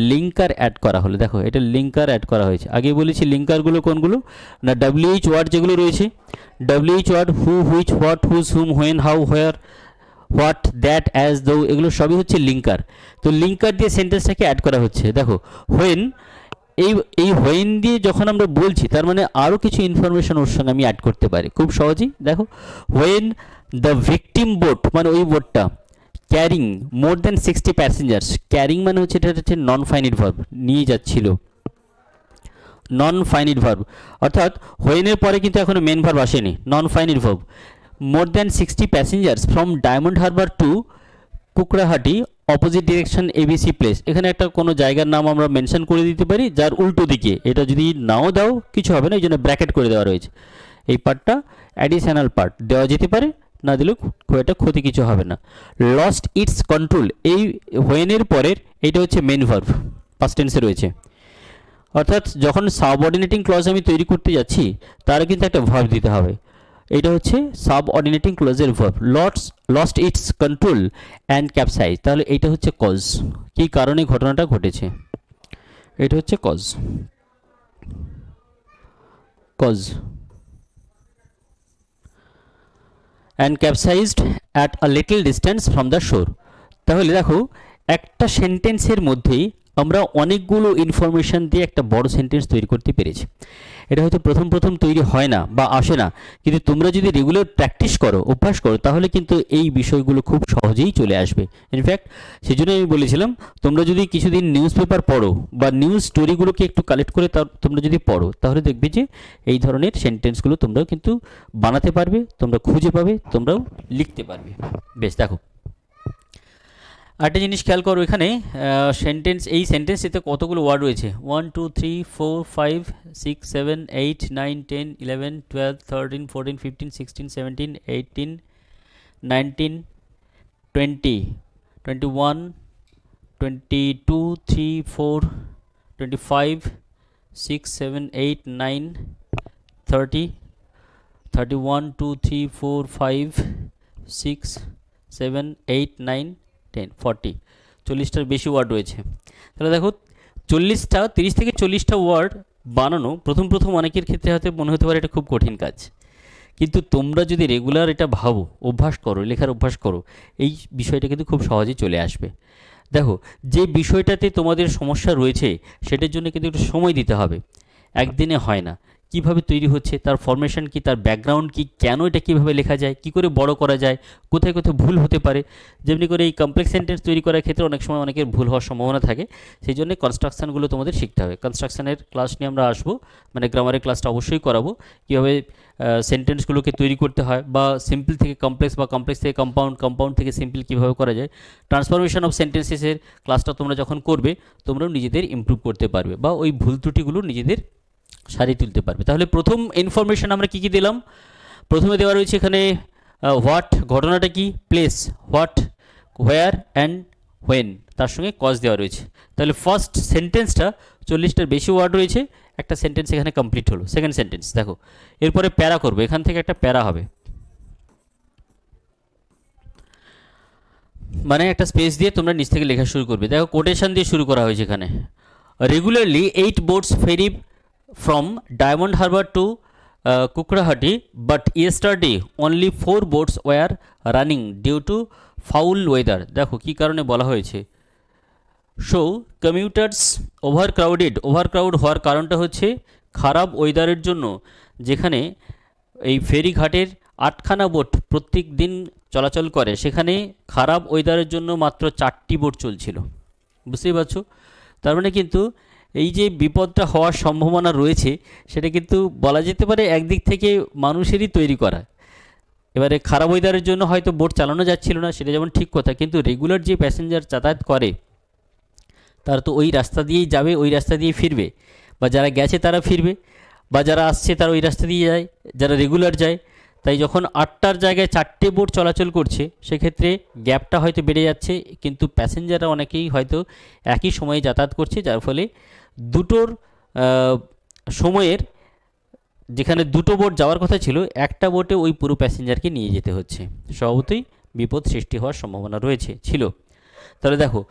লিঙ্কার অ্যাড করা হলো। দেখো এটা লিঙ্কার অ্যাড করা হয়েছে। আগে বলেছি লিঙ্কারগুলো কোনগুলো না, WH ওয়ার্ড যেগুলো রয়েছে, WH word, who, which, what, whose, whom, when, how, where, what, that, as, though, এগুলো সবই হচ্ছে লিঙ্কার। তো লিঙ্কার দিয়ে সেন্টেন্সটাকে অ্যাড করা হচ্ছে। দেখো হোয়েন, এই হোয়েন দিয়ে যখন আমরা বলছি, তার মানে আরও কিছু ইনফরমেশন ওর সঙ্গে আমি অ্যাড করতে পারি খুব সহজেই। দেখো হোয়েন দ্য ভিকটিম বোট, মানে ওই বোটটা carrying more than 60 passengers, carrying মানে হচ্ছে এটা হচ্ছে নন ফাইনিট ভার্ব, নিয়ে যাচ্ছিল, নন ফাইনিট ভার্ব। অর্থাৎ হোয়েনের পরে কিন্তু এখনো মেন ভার্ব আসেনি, non finite verb. More than 60 passengers from Diamond Harbour to Kukrahati opposite direction ABC place. এখানে একটা কোনো জায়গার নাম আমরা মেনশন করে দিতে পারি যার উল্টো দিকে, এটা যদি নাও দাও কিছু হবে না, এই জন্য ব্র্যাকেট করে দেওয়া রয়েছে। এই পার্টটা অ্যাডিশনাল পার্ট দেওয়া যেতে পারে, না দিলেও খুব একটা ক্ষতি কিছু হবে না। লস্ট ইটস কন্ট্রোল, এই হোয়েনের পরের এইটা হচ্ছে মেন ভার্ব, পাস্ট টেন্সে রয়েছে। অর্থাৎ যখন সাবঅর্ডিনেটিং ক্লজ আমি তৈরি করতে যাচ্ছি, তার কিন্তু একটা ভার্ব দিতে হবে। এটা হচ্ছে সাবঅর্ডিনেটিং ক্লজের verb. Lost its control and capsize, তাহলে এটা হচ্ছে কজ, কী কারণে ঘটনাটা ঘটেছে, এটা হচ্ছে cause. And capsized at a little distance from the shore. তাহলে দেখো একটা সেন্টেন্সের মধ্যেই আমরা অনেকগুলো ইনফরমেশান দিয়ে একটা বড় সেন্টেন্স তৈরি করতে পেরেছি। এটা হয়তো প্রথম তৈরি হয় না বা আসে না, কিন্তু তোমরা যদি রেগুলার প্র্যাকটিস করো, অভ্যাস করো, তাহলে কিন্তু এই বিষয়গুলো খুব সহজেই চলে আসবে। ইনফ্যাক্ট সেই জন্য আমি বলেছিলাম, তোমরা যদি কিছুদিন নিউজ পেপার পড়ো বা নিউজ স্টোরিগুলোকে একটু কালেক্ট করে তোমরা যদি পড়ো, তাহলে দেখবে যে এই ধরনের সেন্টেন্সগুলো তোমরাও কিন্তু বানাতে পারবে, তোমরা খুঁজে পাবে, তোমরাও লিখতে পারবে। বেশ, দেখো আরেকটা জিনিস খেয়াল করো, এখানে সেন্টেন্স, এই সেন্টেন্সটিতে কতগুলো ওয়ার্ড রয়েছে, 1 2 3 4 5 6 7 8 9 10 11 12 13 14 15 16 17 18 19 20 21 22 3 4 25 6 7 8 9 30 31 2 3 4 5 6 7 8 9 10 40, 40টার বেশি ওয়ার্ড রয়েছে। তাহলে দেখো 40টা, 30 থেকে 40টা ওয়ার্ড বানানো প্রথম অনেকের ক্ষেত্রে হয়তো মনে হতে পারে এটা খুব কঠিন কাজ, কিন্তু তোমরা যদি রেগুলার এটা ভাবো, অভ্যাস করো, লেখার অভ্যাস করো, এই বিষয়টা কিন্তু খুব সহজেই চলে আসবে। দেখো যে বিষয়টাতে তোমাদের সমস্যা রয়েছে সেটার জন্য কিন্তু একটু সময় দিতে হবে, একদিনে হয় না। কিভাবে তৈরি হচ্ছে, তার ফরমেশন কি, তার ব্যাকগ্রাউন্ড কি, কেন এটা কিভাবে লেখা যায়, কি করে বড় করা যায়, কোথায় কোথায় ভুল হতে পারে, যেমনি করে এই কমপ্লেক্স সেন্টেন্স তৈরি করার ক্ষেত্রে অনেক সময় অনেকের ভুল হওয়ার সম্ভাবনা থাকে। সেই জন্য কনস্ট্রাকশানগুলো তোমাদের শিখতে হবে। কনস্ট্রাকশানের ক্লাস নিয়ে আমরা আসবো, মানে গ্রামারের ক্লাসটা অবশ্যই করাবো, কীভাবে সেন্টেন্সগুলোকে তৈরি করতে হয়, বা সিম্পল থেকে কমপ্লেক্স বা কমপ্লেক্স থেকে কম্পাউন্ড থেকে সিম্পল কীভাবে করা যায়। ট্রান্সফরমেশন অফ সেন্টেন্সেসের ক্লাসটা তোমরা যখন করবে, তোমরাও নিজেদের ইমপ্রুভ করতে পারবে বা ওই ভুল ত্রুটিগুলো নিজেদের সারিয়ে তুলতে পারবে। তাহলে প্রথম ইনফরমেশন আমরা কী কী দিলাম, প্রথমে দেওয়া রয়েছে এখানে হোয়াট, ঘটনাটা কি, place, what, where and when, তার সঙ্গে কজ দেওয়া রয়েছে। তাহলে ফার্স্ট সেন্টেন্সটা 40টার বেশি ওয়ার্ড রয়েছে, একটা সেন্টেন্স এখানে কমপ্লিট হলো। সেকেন্ড সেন্টেন্স দেখো, এরপরে প্যারা করবো, এখান থেকে একটা প্যারা হবে, মানে একটা স্পেস দিয়ে তোমরা নিচ থেকে লেখা শুরু করবে। দেখো কোটেশন দিয়ে শুরু করা হয়েছে এখানে, regularly 8 boats ferry from Diamond Harbour to Kukrahati, but yesterday only 4 boats were running due to foul weather। দেখো কি কারণে বলা হয়েছে, সো কমিউটার্স ওভারক্রাউড হওয়ার কারণটা হচ্ছে খারাপ ওয়েদারের জন্য, যেখানে এই ফেরিঘাটের 8খানা বোট প্রত্যেক দিন চলাচল করে, সেখানে খারাপ ওয়েদারের জন্য মাত্র 4টি বোট চলছিল। বুঝতেই পারছো, তার মানে কিন্তু এই যে বিপদটা হওয়ার সম্ভাবনা রয়েছে, সেটা কিন্তু বলা যেতে পারে একদিক থেকে মানুষেরই তৈরি করা। এবারে খারাপ ওয়েদারের জন্য হয়তো বোট চালানো যাচ্ছিল না, সেটা যেমন ঠিক কথা, কিন্তু রেগুলার যে প্যাসেঞ্জার যাতায়াত করে তারা তো ওই রাস্তা দিয়েই যাবে, ওই রাস্তা দিয়ে ফিরবে, বা যারা গেছে তারা ফিরবে, বা যারা আসছে তারা ওই রাস্তা দিয়ে যায়, যারা রেগুলার যায়। তাই যখন 8টার জায়গায় 4টে বোট চলাচল করছে, সেক্ষেত্রে গ্যাপটা হয়তো বেড়ে যাচ্ছে, কিন্তু প্যাসেঞ্জাররা অনেকেই হয়তো একই সময়ে যাতায়াত করছে, যার ফলে দুটোর সময়ের, যেখানে দুটো বোট যাওয়ার কথা ছিল, একটা বোটে ওই পুরো প্যাসেঞ্জারকে নিয়ে যেতে হচ্ছে। স্বভাবতই বিপদ সৃষ্টি হওয়ার সম্ভাবনা ছিল। তাহলে দেখো,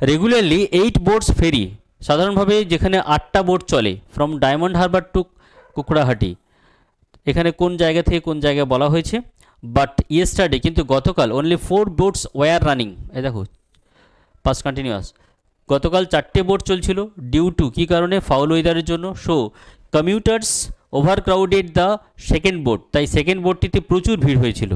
রেগুলারলি 8 boats ফেরি, সাধারণভাবে যেখানে 8টা বোট চলে, ফ্রম ডায়মন্ড হারবার টু কুকড়াহাটি, এখানে কোন জায়গা থেকে কোন জায়গায় বলা হয়েছে, বাট ইয়েস্টারডে, কিন্তু গতকাল, অনলি 4 boats ওয়ার রানিং, এই দেখো পাস্ট কন্টিনিউয়াস, গতকাল 4টে বোট চলছিল, ডিউ টু, কী কারণে, ফাউল ওয়েদারের জন্য। So commuters overcrowded the second boat, তাই সেকেন্ড বোটটিতে প্রচুর ভিড় হয়েছিল।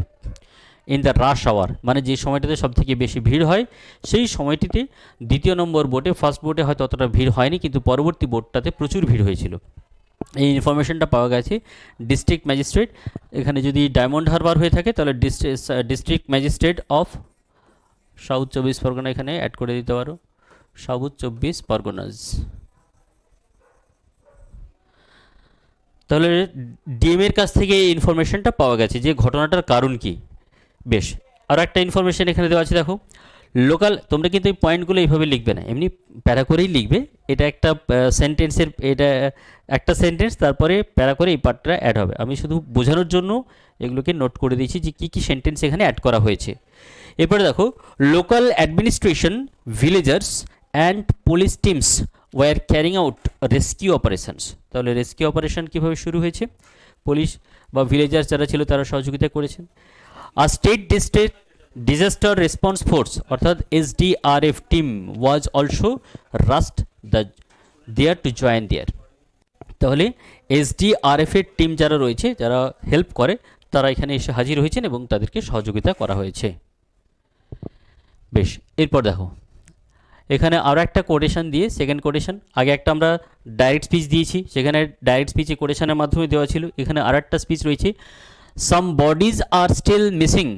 ইন দ্য রাশ আওয়ার, মানে যে সময়টাতে সবথেকে বেশি ভিড় হয়, সেই সময়টিতে দ্বিতীয় নম্বর বোটে, ফার্স্ট বোটে হয়তো অতটা ভিড় হয়নি, কিন্তু পরবর্তী বোটটাতে প্রচুর ভিড় হয়েছিল। এই ইনফরমেশনটা পাওয়া গেছে ডিস্ট্রিক্ট ম্যাজিস্ট্রেট, এখানে যদি ডায়মন্ড হারবার হয়ে থাকে তাহলে district magistrate of south 24 Pargana এখানে অ্যাড করে দিতে পারো, সাউথ 24 পরগনাস। তাহলে ডিএমের কাছ থেকে এই ইনফরমেশনটা পাওয়া গেছে যে ঘটনাটার কারণ কি। বেশ, আরও একটা ইনফরমেশন এখানে দেওয়া আছে, দেখো লোকাল, তোমরা কিন্তু এই পয়েন্টগুলো এইভাবে লিখবে না, এমনি প্যারা করেই লিখবে। এটা একটা সেন্টেন্সের, এটা একটা সেন্টেন্স, তারপরে প্যারা করে এই পার্টটা অ্যাড হবে। আমি শুধু বোঝানোর জন্য এগুলোকে নোট করে দিয়েছি যে কী কী সেন্টেন্স এখানে অ্যাড করা হয়েছে। এরপরে দেখো, local administration, villagers and police teams were carrying out rescue operations. তাহলে রেস্কিউ অপারেশন কীভাবে শুরু হয়েছে, পুলিশ বা ভিলেজার্স যারা ছিল তারা সহযোগিতা করেছেন। আর স্টেট ডিজাস্টার রেসপন্স ফোর্স অর্থাৎ SDRF team was also rushed there to join there. তাহলে SDRF এর টিম যারা রয়েছে, যারা হেল্প করে, তারা এখানে এসে হাজির হয়েছেন এবং তাদেরকে সহযোগিতা করা হয়েছে। বেশ, এরপর দেখো এখানে আরও একটা কোটেশন দিয়ে, সেকেন্ড কোটেশন, আগে একটা আমরা ডাইরেক্ট স্পিচ দিয়েছি, সেখানে ডাইরেক্ট স্পিচে কোটেশনের মাধ্যমে দেওয়া ছিল, এখানে আর একটা স্পিচ রয়েছে, some bodies are still missing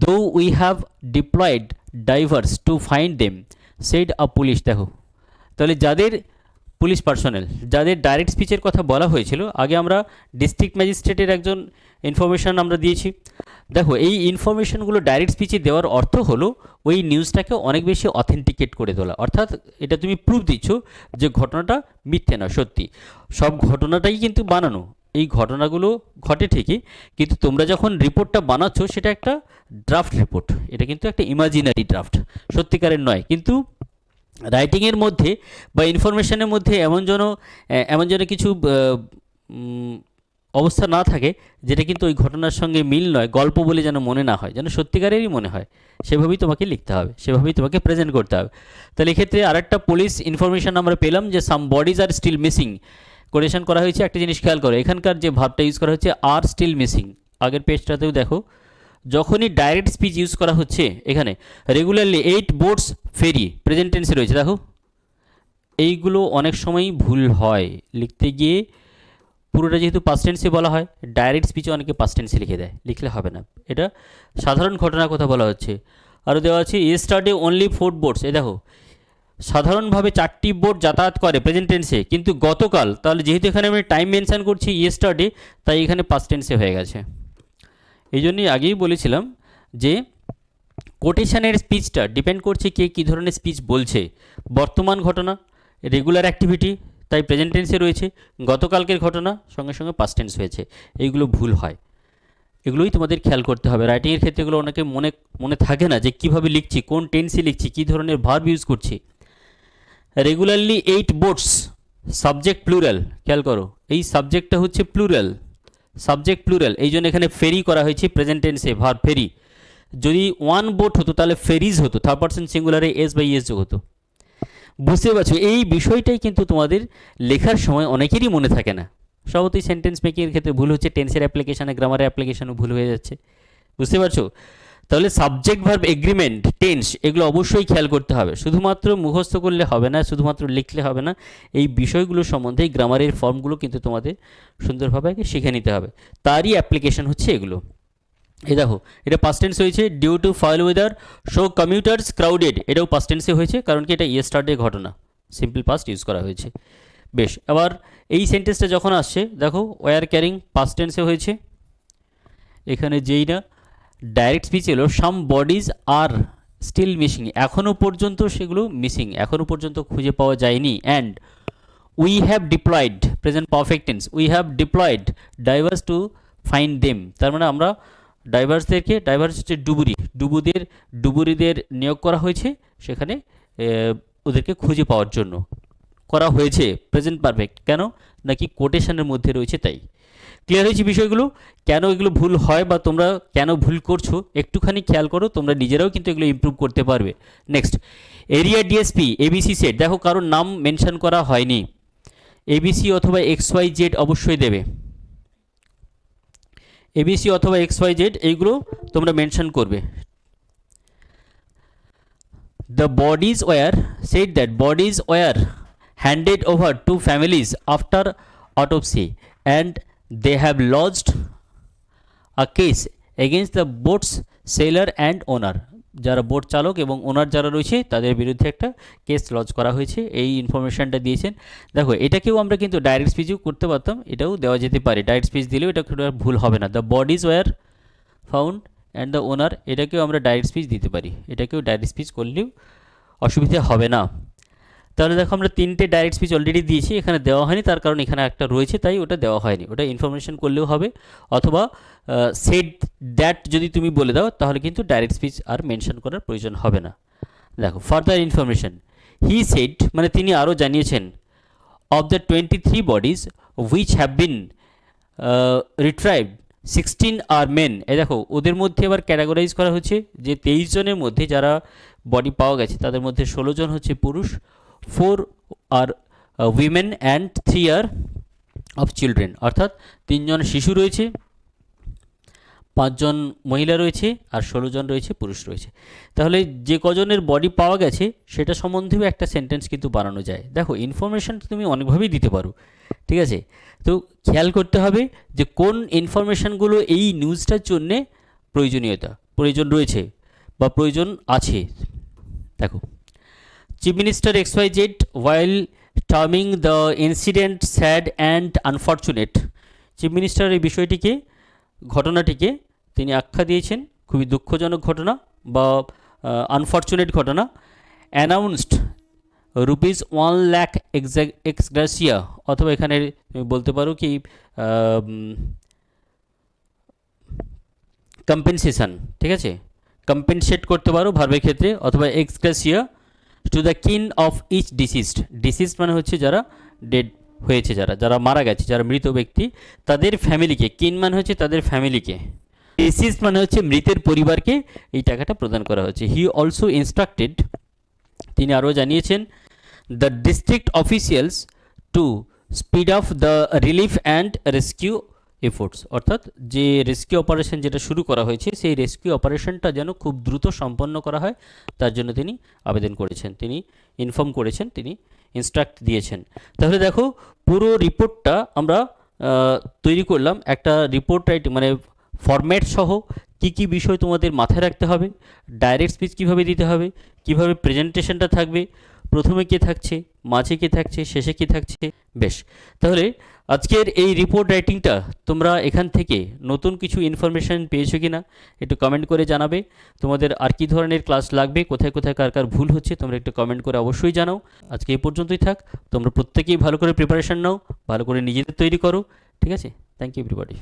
though we have deployed divers to find them said a police। দেখো, তাহলে যাদের পুলিশ পার্সোনেল, যাদের ডাইরেক্ট স্পিচের কথা বলা হয়েছিল, আগে আমরা ডিস্ট্রিক্ট ম্যাজিস্ট্রেটের একজন ইনফরমেশান আমরা দিয়েছি। দেখো, এই ইনফরমেশনগুলো ডাইরেক্ট স্পিচে দেওয়ার অর্থ হলো ওই নিউজটাকে অনেক বেশি অথেন্টিকেট করে তোলা, অর্থাৎ এটা তুমি প্রুফ দিচ্ছ যে ঘটনাটা মিথ্যে না, সত্যি। সব ঘটনাটাই কিন্তু বানানো, এই ঘটনাগুলো ঘটে ঠিকই, কিন্তু তোমরা যখন রিপোর্টটা বানাচ্ছ সেটা একটা ড্রাফট রিপোর্ট, এটা কিন্তু একটা ইমাজিনারি ড্রাফট, সত্যিকারের নয়। কিন্তু রাইটিংয়ের মধ্যে বা ইনফরমেশনের মধ্যে এমন যেন কিছু অবস্থা না থাকে যেটা কিন্তু ওই ঘটনার সঙ্গে মিল নয়, গল্প বলে যেন মনে না হয়, যেন সত্যিকারেরই মনে হয়, সেভাবেই তোমাকে লিখতে হবে, সেভাবেই তোমাকে প্রেজেন্ট করতে হবে। তাহলে এক্ষেত্রে আরেকটা পুলিশ ইনফরমেশান আমরা পেলাম যে some bodies are still missing. Quotation করা হয়েছে, একটা জিনিস খেয়াল করো, এখানকার যে ভার্বটা ইউজ করা হচ্ছে আর স্টিল মিসিং, আগের পেজটাতেও দেখো, যখনই ডাইরেক্ট স্পিচ ইউজ করা হচ্ছে, এখানে রেগুলারলি 8 boats ফেরি প্রেজেন্ট টেন্সে রয়েছে। দেখো, এইগুলো অনেক সময়ই ভুল হয় লিখতে গিয়ে, পুরোটা যেহেতু পাস্ট টেন্সে বলা হয়, ডাইরেক্ট স্পিচে অনেকে পাস্ট টেন্সে লিখে দেয়, লিখলে হবে না, এটা সাধারণ ঘটনার কথা বলা হচ্ছে। আরও দেওয়া আছে ইয়েস্টারডে অনলি 4 boats, এই দেখো সাধারণভাবে 4টি বোট যাতায়াত করে প্রেজেন্ট টেন্সে, কিন্তু গতকাল, তাহলে যেহেতু এখানে আমি টাইম মেনশন করছি ইয়েস্টারডে, তাই এখানে পাস্ট টেন্সে হয়ে গেছে। এই জন্যই আগেই বলেছিলাম যে কোটেশনের স্পিচটা ডিপেন্ড করছে কে কী ধরনের স্পিচ বলছে। বর্তমান ঘটনা, রেগুলার অ্যাক্টিভিটি, তাই প্রেজেন্ট টেন্সে রয়েছে। গতকালকের ঘটনা সঙ্গে সঙ্গে পাস্ট টেন্স হয়েছে, এইগুলো ভুল হয়। এগুলোই তোমাদের খেয়াল করতে হবে। রাইটিংয়ের ক্ষেত্রে এগুলো অনেকে মনে থাকে না যে কীভাবে লিখছি, কোন টেন্সে লিখছি, কী ধরনের ভার্ব ইউজ করছি। রেগুলারলি 8 বোটস, সাবজেক্ট প্লুরাল, খেয়াল করো এই সাবজেক্টটা হচ্ছে প্লুরাল, সাবজেক্ট প্লুরাল, এই জন্য এখানে ফেরি করা হয়েছে প্রেজেন্ট টেন্সে, ভার্ব ফেরি। যদি 1 বোট হতো তাহলে ফেরিজ হতো, থার্ড পারসন সিঙ্গুলারে এস বাই এস যোগ হতো। বুঝতে পারছো, এই বিষয়টাই কিন্তু তোমাদের লেখার সময় অনেকেরই মনে থাকে না। স্বভাবতই সেন্টেন্স মেকিংয়ের ক্ষেত্রে ভুল হচ্ছে, টেন্সের অ্যাপ্লিকেশানে, গ্রামারের অ্যাপ্লিকেশানও ভুল হয়ে যাচ্ছে। বুঝতে পারছো? তাহলে সাবজেক্ট ভার্ব এগ্রিমেন্ট টেন্স এগুলো অবশ্যই খেয়াল করতে হবে। শুধুমাত্র মুখস্থ করলে হবে না, শুধুমাত্র লিখলে হবে না, এই বিষয়গুলো সম্বন্ধে গ্রামারের ফর্মগুলো কিন্তু তোমাদের সুন্দরভাবে আগে শিখে নিতে হবে। তারই অ্যাপ্লিকেশন হচ্ছে এগুলো। এই দেখো, এটা পাস্ট টেন্স হয়েছে, due to foul weather show commuters crowded, এটাও পাস্ট টেন্সে হয়েছে, কারণ কি এটা ইয়েস্টারডে ঘটনা, সিম্পল পাস্ট ইউজ করা হয়েছে। বেশ, আবার এই সেন্টেন্সটা যখন আসছে দেখো, ওয়ার ক্যারিং পাস্ট টেন্সে হয়েছে। এখানে যেই না ডাইরেক্ট স্পিচ এলো, সাম বডিজ আর স্টিল মিসিং, এখনও পর্যন্ত সেগুলো মিসিং, এখনও পর্যন্ত খুঁজে পাওয়া যায়নি। And we have diploid, present perfect tense, we have diploid diverse to find them, তার মানে আমরা ডাইভার্সদেরকে, ডাইভার্স হচ্ছে ডুবুরিদের নিয়োগ করা হয়েছে সেখানে ওদেরকে খুঁজে পাওয়ার জন্য করা হয়েছে। প্রেজেন্ট পারফেক্ট কেন, নাকি কোটেশনের মধ্যে রয়েছে, তাই। ক্লিয়ার হয়েছে বিষয়গুলো? কেন এগুলো ভুল হয় বা তোমরা কেন ভুল করছো একটুখানি খেয়াল করো, তোমরা নিজেরাও কিন্তু এগুলো ইমপ্রুভ করতে পারবে। Next, area DSP ABC set, দেখো কারোর নাম মেনশন করা হয়নি, এবিসি অথবা XYZ অবশ্যই দেবে, এবিসি অথবা XYZ এইগুলো তোমরা মেনশন করবে। The bodies were said that bodies were handed over to families after autopsy and they have lodged a case against the boat's sailor and owner, যারা বোট চালক এবং ওনার যারা রয়েছে তাদের বিরুদ্ধে একটা কেস লজ করা হয়েছে, এই ইনফরমেশনটা দিয়েছেন। দেখো এটাকেও আমরা কিন্তু ডাইরেক্ট স্পিচও করতে পারতাম, এটাও দেওয়া যেতে পারে, ডাইরেক্ট স্পিচ দিলেও এটা ভুল হবে না। The bodies were found and the owner, এটাকেও আমরা ডাইরেক্ট স্পিচ দিতে পারি, এটাকেও ডাইরেক্ট স্পিচ করলেও অসুবিধা হবে না। তাহলে দেখো আমরা 3টে ডাইরেক্ট স্পিচ অলরেডি দিয়েছি, এখানে দেওয়া হয়নি তার কারণ এখানে একটা রয়েছে তাই ওটা দেওয়া হয়নি, ওটা ইনফরমেশন করলেও হবে, অথবা সেড দ্যাট যদি তুমি বলে দাও তাহলে কিন্তু ডাইরেক্ট স্পিচ আর মেনশন করার প্রয়োজন হবে না। দেখো ফার্দার ইনফরমেশন, হি সেড মানে তিনি আরও জানিয়েছেন, of the 23 bodies which have been retrieved 16 are men. এই দেখো ওদের মধ্যে আবার ক্যাটাগরাইজ করা হচ্ছে যে 23 জনের মধ্যে যারা বডি পাওয়া গেছে তাদের মধ্যে 16 জন হচ্ছে পুরুষ, 4 are women and 3 are of children, অর্থাৎ 3 জন শিশু রয়েছে, 5 জন মহিলা রয়েছে আর 16 জন রয়েছে পুরুষ রয়েছে। তাহলে যে কজনের বডি পাওয়া গেছে সেটা সম্বন্ধেও একটা সেন্টেন্স কিন্তু বানানো যায়। দেখো ইনফরমেশান তুমি অনেকভাবেই দিতে পারো, ঠিক আছে, তো খেয়াল করতে হবে যে কোন ইনফরমেশানগুলো এই নিউজটার জন্যে প্রয়োজন রয়েছে বা প্রয়োজন আছে। দেখো, chief minister XYZ while terming the incident sad and unfortunate, chief minister এই বিষয়টিকে, ঘটনাটিকে তিনি আখ্যা দিয়েছেন খুবই দুঃখজনক ঘটনা বা আনফর্চুনেট ঘটনা। অ্যানাউন্সড ₹1 লাখ এক্স গ্রাসিয়া, অথবা এখানে তুমি বলতে পারো কি কম্পেনসেশন, ঠিক আছে, কম্পেনসেট করতে পারো ভার্বের ক্ষেত্রে, অথবা x gratia to the king of each deceased মানে হচ্ছে যারা ডেড হয়েছে, যারা মারা গেছে, যারা মৃত ব্যক্তি তাদের ফ্যামিলিকে, কিন মানে হচ্ছে তাদের ফ্যামিলিকে, ডিসিজড মানে হচ্ছে মৃতের পরিবারকে এই টাকাটা প্রদান করা হচ্ছে। হি অলসো ইনস্ট্রাক্টেড, তিনি আরও জানিয়েছেন, the district officials to speed up the relief and rescue efforts, অর্থাৎ যে রেস্কিউ অপারেশন যেটা শুরু করা হয়েছে সেই রেস্কিউ অপারেশনটা যেন খুব দ্রুত সম্পন্ন করা হয় তার জন্য তিনি আবেদন করেছেন, তিনি ইনফর্ম করেছেন, তিনি ইনস্ট্রাক্ট দিয়েছেন। তাহলে দেখো পুরো রিপোর্টটা আমরা তৈরি করলাম, একটা রিপোর্ট মানে ফরম্যাট সহ কি কি বিষয় তোমাদের মাথায় রাখতে হবে, ডাইরেক্ট স্পিচ কীভাবে দিতে হবে, কিভাবে প্রেজেন্টেশনটা থাকবে, প্রথমে কে থাকছে, মাঝে কে থাকছে, শেষে কে থাকছে। বেশ, তাহলে আজকের এই রিপোর্ট রাইটিংটা তোমরা এখান থেকে নতুন কিছু ইনফরমেশান পেয়েছো কি না একটু কমেন্ট করে জানাবে। তোমাদের আর কি ধরনের ক্লাস লাগবে, কোথায় কোথায় কার কার ভুল হচ্ছে তোমরা একটু কমেন্ট করে অবশ্যই জানাও। আজকে এই পর্যন্তই থাক। তোমরা প্রত্যেকেই ভালো করে প্রিপারেশান নাও, ভালো করে নিজেদের তৈরি করো। ঠিক আছে, থ্যাংক ইউ এভরিবডি।